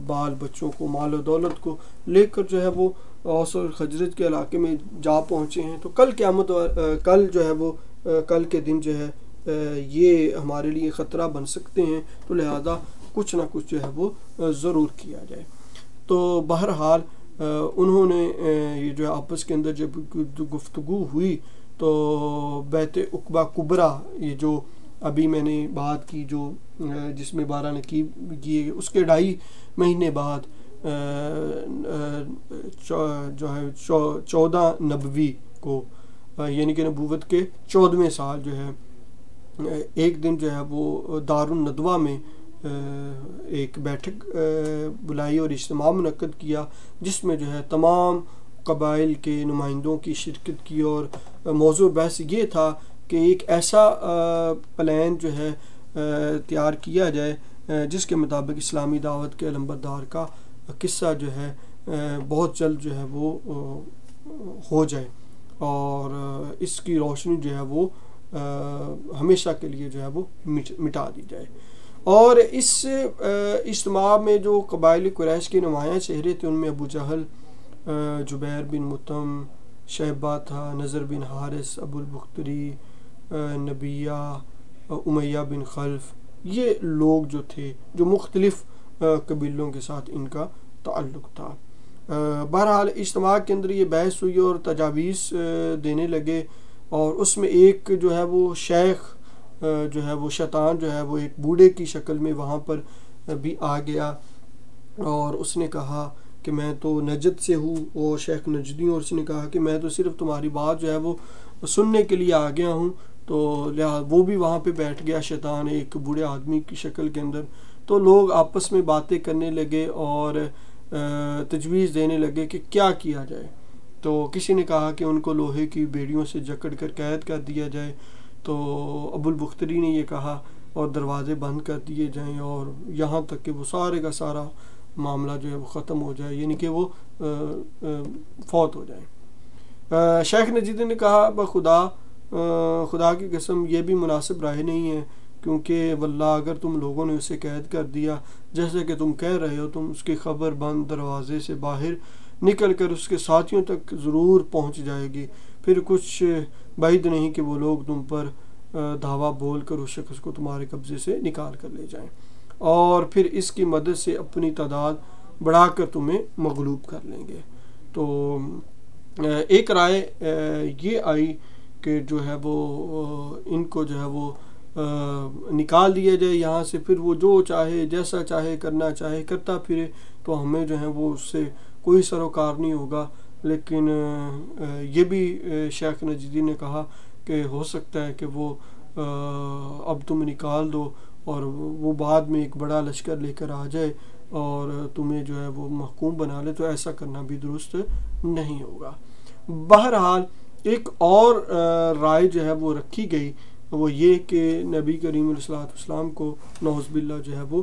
بال بچوں کو، مال و دولت کو لے کر جو ہے وہ اوس اور خزرج کے علاقے میں جا پہنچے ہیں، تو کل جو ہے وہ کل کے دن جو ہے یہ ہمارے لیے خطرہ بن سکتے ہیں، تو لہذا کچھ نہ کچھ جو ہے وہ ضرور کیا جائے۔ تو بہرحال انہوں نے یہ جو آپس کے اندر جب گفتگو ہوئی تو بیت عقبہ کبریٰ، یہ جو ابھی میں نے بات کی جو جس میں 12 نقیب کیے، اس کے 2.5 مہینے بعد جو ہے 14 نبوی کو یعنی کہ نبوت کے 14ویں سال جو ہے ایک دن جو ہے وہ دار الندوہ میں ایک بیٹھک بلائی اور اجتماع منعقد کیا، جس میں جو ہے تمام قبائل کے نمائندوں کی شرکت کی اور موضوع بحث یہ تھا کہ ایک ایسا پلان جو ہے تیار کیا جائے جس کے مطابق اسلامی دعوت کے علمبردار کا قصہ جو ہے بہت جلد جو ہے وہ ہو جائے اور اس کی روشنی جو ہے وہ ہمیشہ کے لیے جو ہے وہ مٹا دی جائے۔ اور اس اجتماع میں جو قبائل قریش کے نمایاں چہرے تھے ان میں ابو جہل، جبیر بن مطعم، شیبہ تھا، نضر بن حارث، ابو البختری، نبیہ، امیہ بن خلف، یہ لوگ جو تھے جو مختلف قبیلوں کے ساتھ ان کا تعلق تھا۔ بہرحال اجتماع کے اندر یہ بحث ہوئی اور تجاویز دینے لگے اور اس میں ایک جو ہے وہ شیخ جو ہے وہ شیطان جو ہے وہ ایک بوڑھے کی شکل میں وہاں پر بھی آ گیا اور اس نے کہا کہ میں تو نجد سے ہوں، وہ شیخ نجدی، اور اس نے کہا کہ میں تو صرف تمہاری بات جو ہے وہ سننے کے لیے آ گیا ہوں۔ تو وہ بھی وہاں پہ بیٹھ گیا شیطان ایک بوڑھے آدمی کی شکل کے اندر۔ تو لوگ آپس میں باتیں کرنے لگے اور تجویز دینے لگے کہ کیا کیا جائے۔ تو کسی نے کہا کہ ان کو لوہے کی بیڑیوں سے جکڑ کر قید کر دیا جائے، تو ابو البختری نے یہ کہا اور دروازے بند کر دیے جائیں اور یہاں تک کہ وہ سارے کا سارا معاملہ جو ہے وہ ختم ہو جائے، یعنی کہ وہ فوت ہو جائیں۔ شیخ نجدی نے کہا خدا کی قسم یہ بھی مناسب رائے نہیں ہے، کیونکہ واللہ اگر تم لوگوں نے اسے قید کر دیا جیسے کہ تم کہہ رہے ہو، تم اس کی خبر بند دروازے سے باہر نکل کر اس کے ساتھیوں تک ضرور پہنچ جائے گی، پھر کچھ بعید نہیں کہ وہ لوگ تم پر دھاوا بول کر اس شخص کو تمہارے قبضے سے نکال کر لے جائیں اور پھر اس کی مدد سے اپنی تعداد بڑھا کر تمہیں مغلوب کر لیں گے۔ تو ایک رائے یہ آئی کہ جو ہے وہ ان کو جو ہے وہ نکال دیا جائے یہاں سے، پھر وہ جو چاہے جیسا چاہے کرنا چاہے کرتا پھرے، تو ہمیں جو ہے وہ اس سے کوئی سروکار نہیں ہوگا۔ لیکن یہ بھی شیخ نجدی نے کہا کہ ہو سکتا ہے کہ وہ اب تم نکال دو اور وہ بعد میں ایک بڑا لشکر لے کر آ جائے اور تمہیں جو ہے وہ محکوم بنا لے، تو ایسا کرنا بھی درست نہیں ہوگا۔ بہرحال ایک اور رائے جو ہے وہ رکھی گئی، وہ یہ کہ نبی کریم علیہ الصلوۃ والسلام کو نعوذ باللہ جو ہے وہ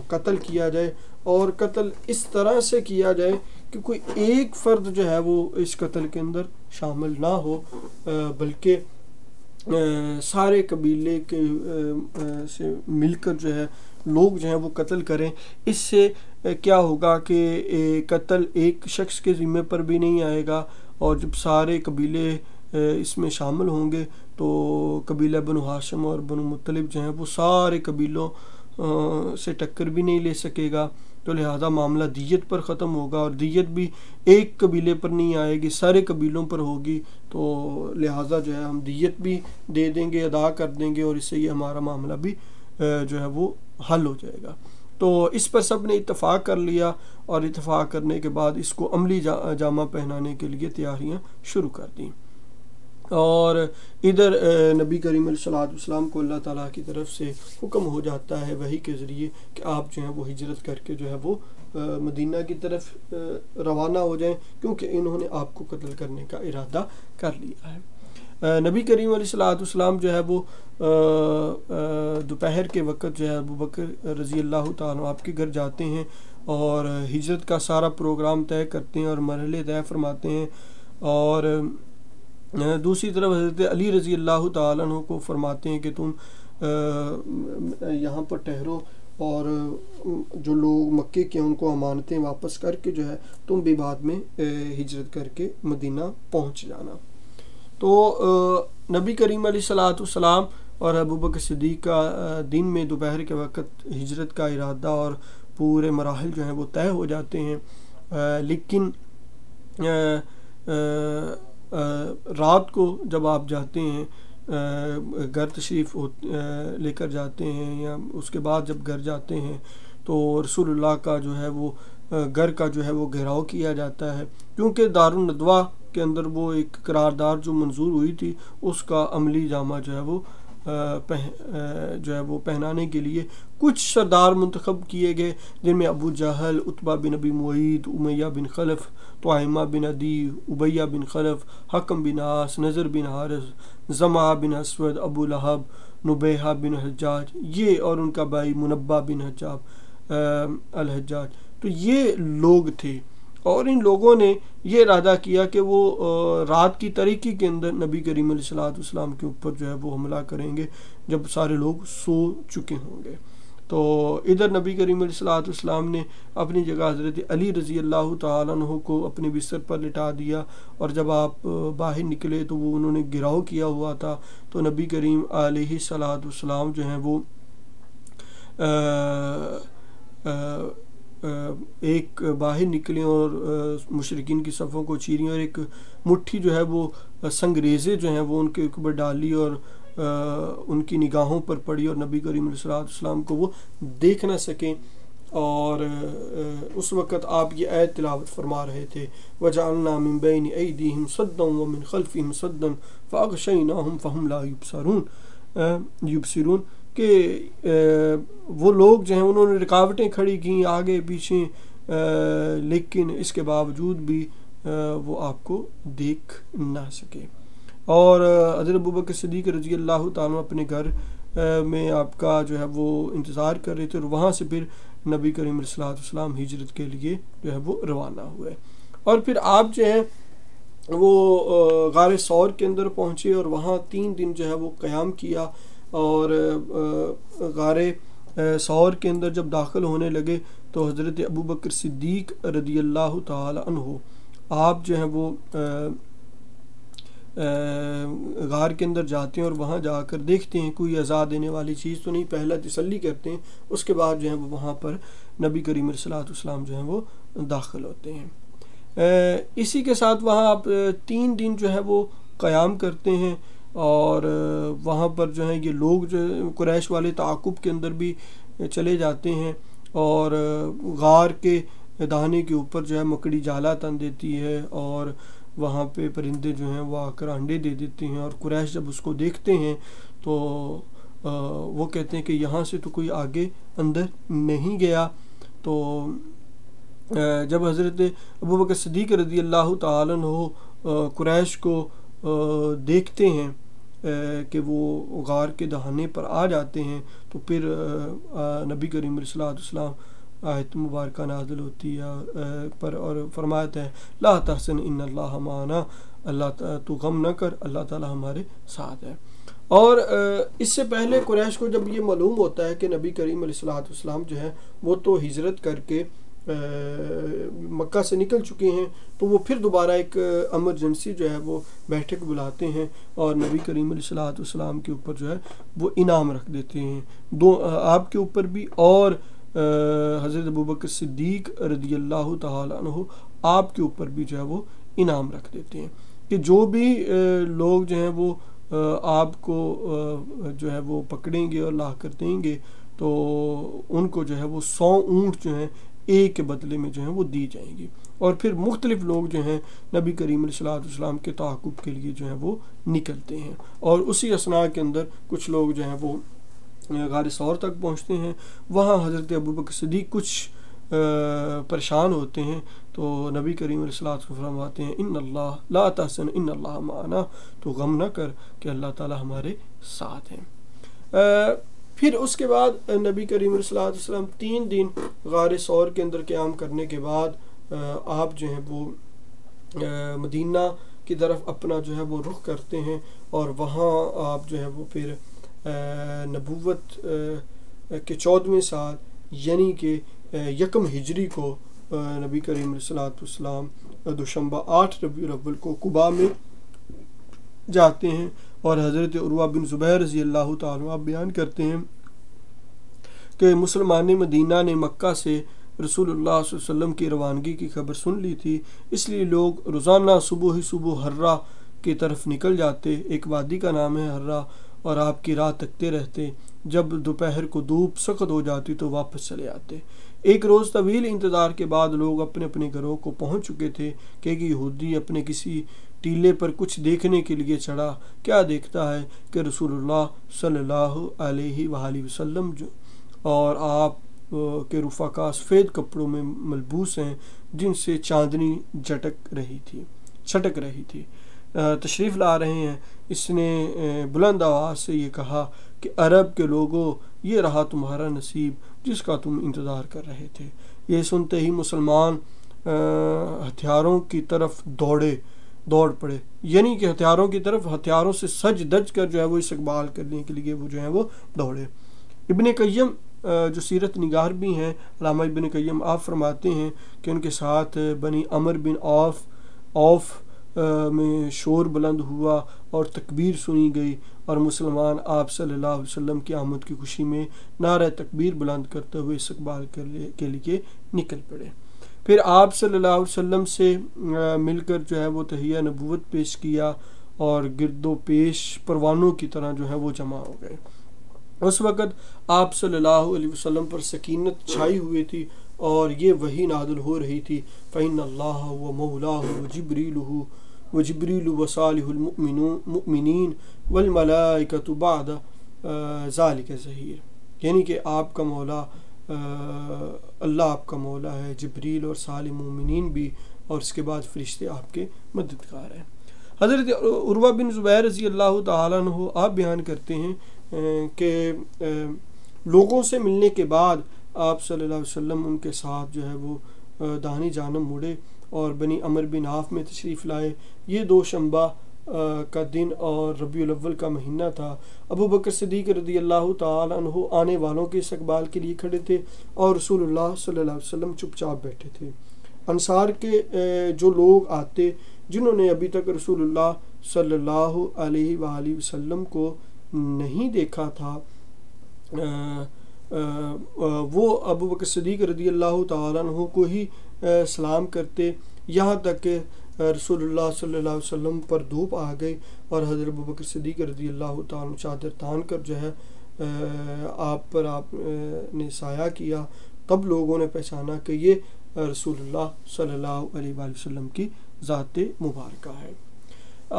قتل کیا جائے، اور قتل اس طرح سے کیا جائے کہ کوئی ایک فرد جو ہے وہ اس قتل کے اندر شامل نہ ہو، بلکہ سارے قبیلے کے سے مل کر جو ہے لوگ جو ہیں وہ قتل کریں۔ اس سے کیا ہوگا کہ قتل ایک شخص کے ذمہ پر بھی نہیں آئے گا، اور جب سارے قبیلے اس میں شامل ہوں گے تو قبیلہ بنو ہاشم اور بنو مطلب جو ہیں وہ سارے قبیلوں سے ٹکر بھی نہیں لے سکے گا، تو لہذا معاملہ دیت پر ختم ہوگا، اور دیت بھی ایک قبیلے پر نہیں آئے گی، سارے قبیلوں پر ہوگی، تو لہذا جو ہے ہم دیت بھی دے دیں گے، ادا کر دیں گے، اور اس سے یہ ہمارا معاملہ بھی جو ہے وہ حل ہو جائے گا۔ تو اس پر سب نے اتفاق کر لیا، اور اتفاق کرنے کے بعد اس کو عملی جامہ پہنانے کے لیے تیاریاں شروع کر دیں۔ اور ادھر نبی کریم علیہ الصلوۃ والسلام کو اللہ تعالیٰ کی طرف سے حکم ہو جاتا ہے وحی کے ذریعے کہ آپ جو ہیں وہ ہجرت کر کے جو ہے وہ مدینہ کی طرف روانہ ہو جائیں، کیونکہ انہوں نے آپ کو قتل کرنے کا ارادہ کر لیا ہے۔ نبی کریم علیہ الصلوۃ والسلام جو ہے وہ دوپہر کے وقت جو ہے ابو بکر رضی اللہ تعالیٰ آپ کے گھر جاتے ہیں اور ہجرت کا سارا پروگرام طے کرتے ہیں اور مرحلے طے فرماتے ہیں، اور دوسری طرف حضرت علی رضی اللہ تعالیٰ عنہ کو فرماتے ہیں کہ تم یہاں پر ٹھہرو، اور جو لوگ مکے کے ان کو امانتیں واپس کر کے جو ہے تم بھی بعد میں ہجرت کر کے مدینہ پہنچ جانا۔ تو نبی کریم علیہ الصلوۃ والسلام اور ابوبکر صدیق کا دن میں دوپہر کے وقت ہجرت کا ارادہ اور پورے مراحل جو ہیں وہ طے ہو جاتے ہیں، لیکن رات کو جب آپ جاتے ہیں گھر تشریف لے کر جاتے ہیں، یا اس کے بعد جب گھر جاتے ہیں تو رسول اللہ کا جو ہے وہ گھر کا جو ہے وہ گھیراؤ کیا جاتا ہے، کیونکہ دارالندوہ کے اندر وہ ایک قرارداد جو منظور ہوئی تھی اس کا عملی جامہ جو ہے وہ پہنانے کے لیے کچھ سردار منتخب کیے گئے، جن میں ابو جہل، عتبہ بن ابی معیط، امیہ بن خلف، طعیمہ بن عدی، ابیہ بن خلف، حکم بن عاص، نضر بن حارث، زمعہ بن اسود، ابو لہب، نبیہہ بن حجاج، یہ اور ان کا بھائی منبہ بن حجاب الحجاج، تو یہ لوگ تھے، اور ان لوگوں نے یہ ارادہ کیا کہ وہ رات کی تاریکی کے اندر نبی کریم علیہ الصلوۃ والسلام کے اوپر جو ہے وہ حملہ کریں گے جب سارے لوگ سو چکے ہوں گے۔ تو ادھر نبی کریم علیہ الصلوۃ والسلام نے اپنی جگہ حضرت علی رضی اللہ تعالیٰ عنہ کو اپنے بستر پر لٹا دیا، اور جب آپ باہر نکلے تو وہ انہوں نے گھیراؤ کیا ہوا تھا، تو نبی کریم علیہ الصلوۃ والسلام جو ہیں وہ ایک باہر نکلے اور مشرکین کی صفوں کو چیریں، اور ایک مٹھی جو ہے وہ سنگریزے جو ہیں وہ ان کے اوپر ڈالی اور ان کی نگاہوں پر پڑی، اور نبی کریم علیہ الصلوۃ والسلام کو وہ دیکھ نہ سکیں، اور اس وقت آپ یہ آیت تلاوت فرما رہے تھے وَجَعَلْنَا مِن بَيْنِ أَيْدِيهِمْ صَدًّا وَمِن خَلْفِهِمْ صَدًّا فَأَغْشَيْنَاهُمْ فَهُمْ لَا يُبْصِرُونَ کہ وہ لوگ جو ہیں انہوں نے رکاوٹیں کھڑی کیں آگے پیچھے، لیکن اس کے باوجود بھی وہ آپ کو دیکھ نہ سکے۔ اور حضرت ابوبکر صدیق رضی اللہ تعالیٰ اپنے گھر میں آپ کا جو ہے وہ انتظار کر رہے تھے، اور وہاں سے پھر نبی کریم علیہ الصلوۃ والسلام ہجرت کے لیے جو ہے وہ روانہ ہوئے، اور پھر آپ جو ہے وہ غار ثور کے اندر پہنچے اور وہاں 3 دن جو ہے وہ قیام کیا، اور غار ثور کے اندر جب داخل ہونے لگے تو حضرت ابوبکر صدیق رضی اللہ تعالی عنہ آپ جو ہیں وہ غار کے اندر جاتے ہیں، اور وہاں جا کر دیکھتے ہیں کوئی عزا دینے والی چیز تو نہیں، پہلا تسلی کرتے ہیں، اس کے بعد جو ہے وہ وہاں پر نبی کریم علیہ الصلوۃ والسلام جو ہیں وہ داخل ہوتے ہیں۔ اسی کے ساتھ وہاں آپ 3 دن جو ہے وہ قیام کرتے ہیں، اور وہاں پر جو ہے یہ لوگ جو قریش والے تعاقب کے اندر بھی چلے جاتے ہیں، اور غار کے دہانے کے اوپر جو ہے مکڑی جالا تن دیتی ہے، اور وہاں پہ پرندے جو ہیں وہ آ کر انڈے دے دیتے ہیں، اور قریش جب اس کو دیکھتے ہیں تو وہ کہتے ہیں کہ یہاں سے تو کوئی آگے اندر نہیں گیا۔ تو جب حضرت ابوبکر صدیق رضی اللہ تعالیٰ عنہ قریش کو دیکھتے ہیں کہ وہ غار کے دہانے پر آ جاتے ہیں، تو پھر نبی کریم صلی اللہ علیہ وسلم آیت مبارکہ نازل ہوتی ہے پر، اور فرماتا ہے لا تحزن ان اللہ معنا، اللہ تو غم نہ کر، اللہ تعالی ہمارے ساتھ ہے۔ اور اس سے پہلے قریش کو جب یہ معلوم ہوتا ہے کہ نبی کریم علیہ الصلوۃ والسلام جو ہے وہ تو ہجرت کر کے مکہ سے نکل چکے ہیں، تو وہ پھر دوبارہ ایک ایمرجنسی جو ہے وہ بیٹھک بلاتے ہیں، اور نبی کریم علیہ الصلوۃ والسلام کے اوپر جو ہے وہ انعام رکھ دیتے ہیں، آپ کے اوپر بھی، اور حضرت ابوبکر صدیق رضی اللہ تعالیٰ عنہ آپ کے اوپر بھی جو ہے وہ انعام رکھ دیتے ہیں کہ جو بھی لوگ جو ہیں وہ آپ کو جو ہے وہ پکڑیں گے اور لا کر دیں گے، تو ان کو جو ہے وہ 100 اونٹ جو ہیں ایک کے بدلے میں جو ہیں وہ دی جائیں گی۔ اور پھر مختلف لوگ جو ہیں نبی کریم علیہ الصلوۃ والسلام کے تعاقب کے لیے جو ہیں وہ نکلتے ہیں، اور اسی اثناء کے اندر کچھ لوگ جو ہیں وہ غار ثور تک پہنچتے ہیں۔ وہاں حضرت ابوبکر صدیق کچھ پریشان ہوتے ہیں، تو نبی کریم علیہ الصلوۃ والسلام فرماتے ہیں ان اللہ لا تحزن ان اللہ معنا، تو غم نہ کر کہ اللہ تعالی ہمارے ساتھ ہیں۔ پھر اس کے بعد نبی کریم علیہ الصلوۃ والسلام 3 دن غار ثور کے اندر قیام کرنے کے بعد آپ جو ہیں وہ مدینہ کی طرف اپنا جو ہے وہ رخ کرتے ہیں، اور وہاں آپ جو ہے وہ پھر نبوت کے 14ویں سال یعنی کہ 1 ہجری کو نبی کریم علیہ الصلوۃ والسلام دوشنبہ 8 ربیع الاول کو قباء میں جاتے ہیں، اور حضرت عروہ بن زبیر رضی اللہ تعالیٰ عنہ بیان کرتے ہیں کہ مسلمان مدینہ نے مکہ سے رسول اللہ صلی اللہ علیہ وسلم کی روانگی کی خبر سن لی تھی، اس لیے لوگ روزانہ صبح ہی صبح ہرہ کی طرف نکل جاتے، ایک وادی کا نام ہے ہرہ، اور آپ کی راہ تکتے رہتے، جب دوپہر کو دھوپ سخت ہو جاتی تو واپس چلے آتے۔ ایک روز طویل انتظار کے بعد لوگ اپنے اپنے گھروں کو پہنچ چکے تھے کہ ایک یہودی اپنے کسی ٹیلے پر کچھ دیکھنے کے لیے چڑھا، کیا دیکھتا ہے کہ رسول اللہ صلی اللہ علیہ وآلہ وسلم اور آپ کے رفقا سفید کپڑوں میں ملبوس ہیں جن سے چاندنی چھٹک رہی تھی، تشریف لا رہے ہیں۔ اس نے بلند آواز سے یہ کہا کہ عرب کے لوگوں، یہ رہا تمہارا نصیب جس کا تم انتظار کر رہے تھے۔ یہ سنتے ہی مسلمان ہتھیاروں کی طرف دوڑ پڑے، یعنی کہ ہتھیاروں سے سج دج کر جو ہے وہ استقبال کرنے کے لیے وہ جو ہے وہ دوڑے۔ ابن قیم جو سیرت نگار بھی ہیں، علامہ ابن قیم آپ فرماتے ہیں کہ ان کے ساتھ بنی عمر بن عوف میں شور بلند ہوا اور تکبیر سنی گئی، اور مسلمان آپ صلی اللہ علیہ وسلم کی آمد کی خوشی میں نعرہ تکبیر بلند کرتے ہوئے استقبال کے لیے نکل پڑے۔ پھر آپ صلی اللہ علیہ وسلم سے مل کر جو ہے وہ تحیہ نبوت پیش کیا، اور گرد و پیش پروانوں کی طرح جو ہے وہ جمع ہو گئے۔ اس وقت آپ صلی اللہ علیہ وسلم پر سکینت چھائی ہوئی تھی، اور یہ وحی نازل ہو رہی تھی فَإِنَّ اللَّهَ وَمَوْلَاهُ وَجِبْرِيلُ وَصَالِحُ الْمُؤْمِنِينَ وَالْمَلَائِكَةُ بَعْدَ ذَلِكَ ظَهِيرٌ، یعنی کہ آپ کا مولا اللہ آپ کا مولا ہے، جبریل اور صالح مومنین بھی، اور اس کے بعد فرشتے آپ کے مددگار ہیں۔ حضرت عروہ بن زبیر رضی اللہ تعالیٰ عنہ آپ بیان کرتے ہیں کہ لوگوں سے ملنے کے بعد آپ صلی اللہ علیہ وسلم ان کے ساتھ جو ہے وہ داہنی جانب مڑے اور بنی عمر بن عوف میں تشریف لائے۔ یہ دوشنبہ کا دن اور ربیع الاول کا مہینہ تھا۔ ابو بکر صدیق رضی اللہ تعالی عنہ آنے والوں کے استقبال کے لیے کھڑے تھے، اور رسول اللہ صلی اللہ علیہ وسلم چپ چاپ بیٹھے تھے۔ انصار کے جو لوگ آتے جنہوں نے ابھی تک رسول اللہ صلی اللہ علیہ وآلہ وسلم کو نہیں دیکھا تھا، وہ ابو بکر صدیق رضی اللہ تعالیٰ عنہ کو ہی سلام کرتے، یہاں تک کہ رسول اللہ صلی اللہ علیہ وسلم پر دھوپ آ گئی اور حضرت ابوبکر صدیق رضی اللہ تعالیٰ چادر تان کر جو ہے آپ نے سایہ کیا، تب لوگوں نے پہچانا کہ یہ رسول اللہ صلی اللہ علیہ وآلہ وسلم کی ذات مبارکہ ہے۔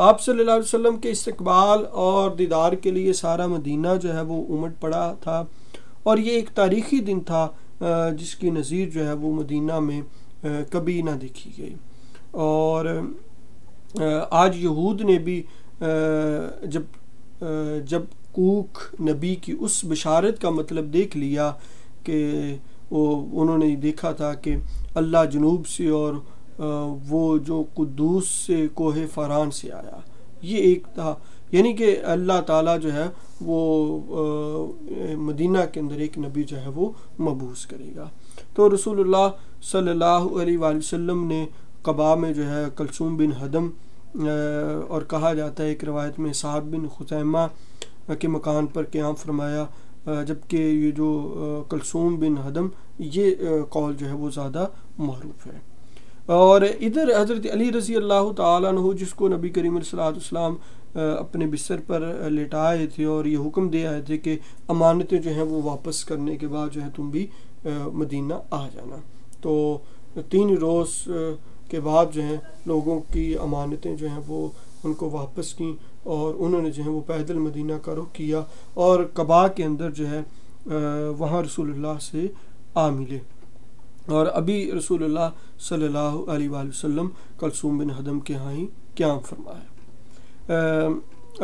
آپ صلی اللہ علیہ وسلم کے استقبال اور دیدار کے لیے سارا مدینہ جو ہے وہ امٹ پڑا تھا، اور یہ ایک تاریخی دن تھا جس کی نظیر جو ہے وہ مدینہ میں کبھی نہ دیکھی گئی۔ اور آج یہود نے بھی جب کوک نبی کی اس بشارت کا مطلب دیکھ لیا کہ انہوں نے دیکھا تھا کہ اللہ جنوب سے اور وہ جو قدوس سے کوہ فران سے آیا، یہ ایک تھا، یعنی کہ اللہ تعالیٰ جو ہے وہ مدینہ کے اندر ایک نبی جو ہے وہ مبعوث کرے گا۔ تو رسول اللہ صلی اللہ علیہ وآلہ وسلم نے قباء میں جو ہے کلثوم بن ہدم، اور کہا جاتا ہے ایک روایت میں سعد بن خثیمہ کے مکان پر قیام فرمایا، جبکہ یہ جو کلثوم بن ہدم یہ قول جو ہے وہ زیادہ معروف ہے۔ اور ادھر حضرت علی رضی اللہ تعالیٰ عنہ، جس کو نبی کریم علیہ السلام اپنے بستر پر لٹائے تھے اور یہ حکم دے آئے تھے کہ امانتیں جو ہیں وہ واپس کرنے کے بعد جو ہے تم بھی مدینہ آ جانا، تو 3 روز کے بعد جو ہیں لوگوں کی امانتیں جو ہیں وہ ان کو واپس کیں، اور انہوں نے جو ہے وہ پیدل مدینہ کا رخ کیا اور قباء کے اندر جو ہے وہاں رسول اللہ سے آ ملے، اور ابھی رسول اللہ صلی اللہ علیہ وآلہ وسلم کلثوم بن ہدم کے ہاں ہی قیام فرمایا۔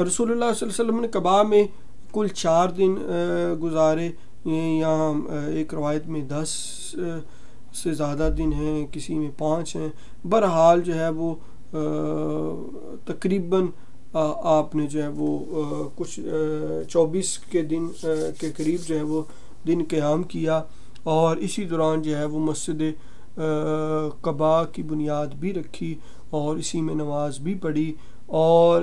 رسول اللہ صلی اللہ علیہ وسلم نے قباء میں کل 4 دن گزارے، یہاں ایک روایت میں 10 سے زیادہ دن ہیں، کسی میں 5 ہیں، بہرحال جو ہے وہ تقریباً آپ نے جو ہے وہ کچھ 24 کے دن کے قریب جو ہے وہ دن قیام کیا، اور اسی دوران جو ہے وہ مسجد قباء کی بنیاد بھی رکھی اور اسی میں نماز بھی پڑھی، اور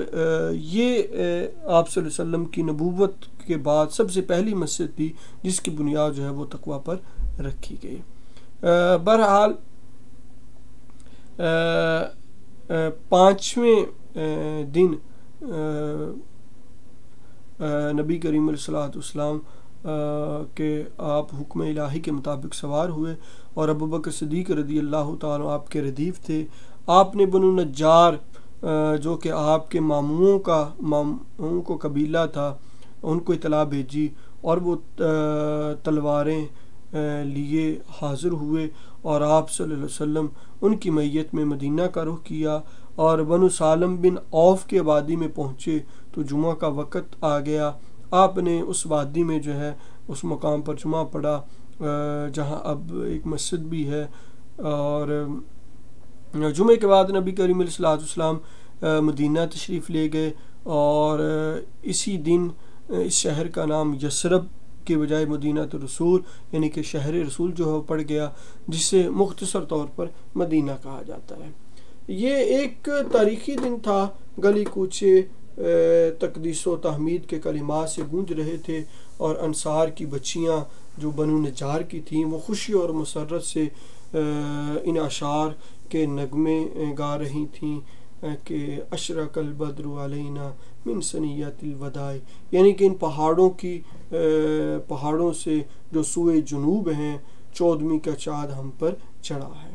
یہ آپ صلی اللہ علیہ وسلم کی نبوت کے بعد سب سے پہلی مسجد تھی جس کی بنیاد جو ہے وہ تقویٰ پر رکھی گئی۔ بہرحال 5ویں دن نبی کریم علیہ السلام کہ آپ حکم الہی کے مطابق سوار ہوئے، اور ابوبکر صدیق رضی اللہ تعالیٰ آپ کے ردیف تھے۔ آپ نے بنو نجار جو کہ آپ کے ماموں کو قبیلہ تھا ان کو اطلاع بھیجی، اور وہ تلواریں لیے حاضر ہوئے، اور آپ صلی اللہ علیہ وسلم ان کی میت میں مدینہ کا رخ کیا، اور بنو سالم بن عوف کے وادی میں پہنچے تو جمعہ کا وقت آ گیا۔ آپ نے اس وادی میں جو ہے اس مقام پر جمعہ پڑھا جہاں اب ایک مسجد بھی ہے، اور جمعے کے بعد نبی کریم علیہ السلام مدینہ تشریف لے گئے، اور اسی دن اس شہر کا نام یثرب کے بجائے مدینہ الرسول یعنی کہ شہر رسول جو ہے پڑ گیا، جس سے مختصر طور پر مدینہ کہا جاتا ہے۔ یہ ایک تاریخی دن تھا، گلی کوچے تقدیس و تحمید کے کلمات سے گونج رہے تھے، اور انصار کی بچیاں جو بنو نجار کی تھیں وہ خوشی اور مسرت سے ان اشعار کے نغمے گا رہی تھیں کہ اشرق البدر علینا من ثنیۃ الوداع، یعنی کہ ان پہاڑوں سے جو سوئے جنوب ہیں 14ویں کا چاند ہم پر چڑھا ہے،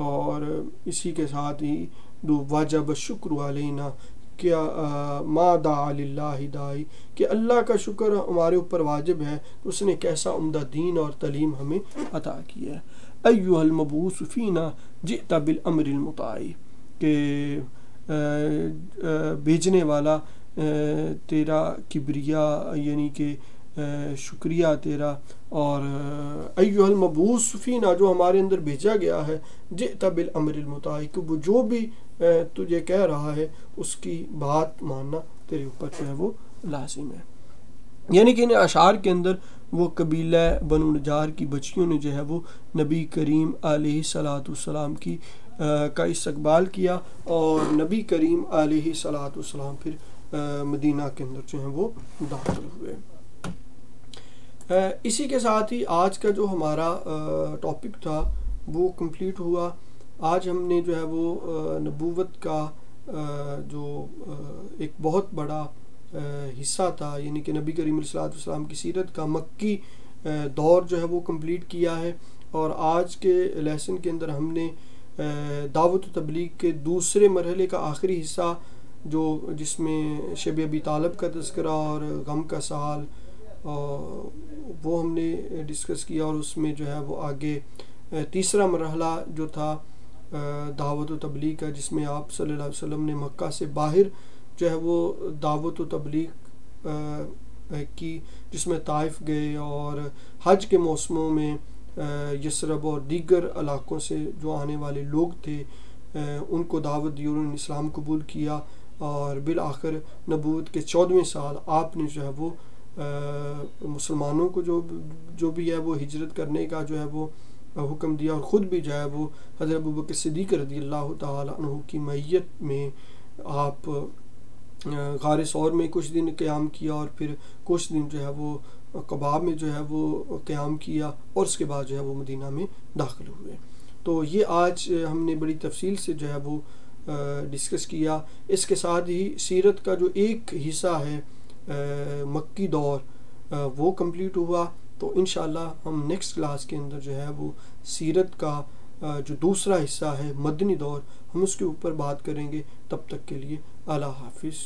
اور اسی کے ساتھ ہی واجب الشکر علینا کیا ما دعا للہ داعی، کہ اللہ کا شکر ہمارے اوپر واجب ہے، اس نے کیسا عمدہ دین اور تعلیم ہمیں عطا کی ہے۔ ایھا المبعوث فینا جئت بالامر المطاع، کہ بھیجنے والا تیرا کبریا یعنی کہ شکریہ تیرا، اور ایھا المبعوث فینا جو ہمارے اندر بھیجا گیا ہے، جئت بالامر المطاع، کہ وہ جو بھی تجھے کہہ رہا ہے اس کی بات ماننا تیرے اوپر جو ہے وہ لازم ہے۔ یعنی کہ ان اشعار کے اندر وہ قبیلہ بنو نجار کی بچیوں نے جو ہے وہ نبی کریم علیہ الصلوۃ والسلام کی کا استقبال کیا، اور نبی کریم علیہ الصلوۃ والسلام پھر مدینہ کے اندر جو ہیں وہ داخل ہوئے۔ اسی کے ساتھ ہی آج کا جو ہمارا ٹاپک تھا وہ کمپلیٹ ہوا۔ آج ہم نے جو ہے وہ نبوت کا جو ایک بہت بڑا حصہ تھا، یعنی کہ نبی کریم علیہ الصلوۃ والسلام کی سیرت کا مکی دور جو ہے وہ کمپلیٹ کیا ہے، اور آج کے لیسن کے اندر ہم نے دعوت و تبلیغ کے دوسرے مرحلے کا آخری حصہ جس میں شب ابی طالب کا تذکرہ اور غم کا سال وہ ہم نے ڈسکس کیا، اور اس میں جو ہے وہ آگے تیسرا مرحلہ جو تھا دعوت و تبلیغ کا، جس میں آپ صلی اللہ علیہ وسلم نے مکہ سے باہر جو ہے وہ دعوت و تبلیغ کی، جس میں طائف گئے اور حج کے موسموں میں یثرب اور دیگر علاقوں سے جو آنے والے لوگ تھے ان کو دعوت دی اور انہوں نے اسلام قبول کیا، اور بالآخر نبوت کے 14ویں سال آپ نے جو ہے وہ مسلمانوں کو جو بھی ہے وہ ہجرت کرنے کا جو ہے وہ حکم دیا، اور خود بھی جو ہے وہ حضرت ابوبکر صدیق رضی اللہ تعالی عنہ کی معیت میں آپ غار ثور میں کچھ دن قیام کیا، اور پھر کچھ دن جو ہے وہ قباء میں جو ہے وہ قیام کیا، اور اس کے بعد جو ہے وہ مدینہ میں داخل ہوئے۔ تو یہ آج ہم نے بڑی تفصیل سے جو ہے وہ ڈسکس کیا۔ اس کے ساتھ ہی سیرت کا جو ایک حصہ ہے مکی دور وہ کمپلیٹ ہوا، تو انشاءاللہ ہم نیکسٹ کلاس کے اندر جو ہے وہ سیرت کا جو دوسرا حصہ ہے مدنی دور، ہم اس کے اوپر بات کریں گے۔ تب تک کے لیے اللہ حافظ۔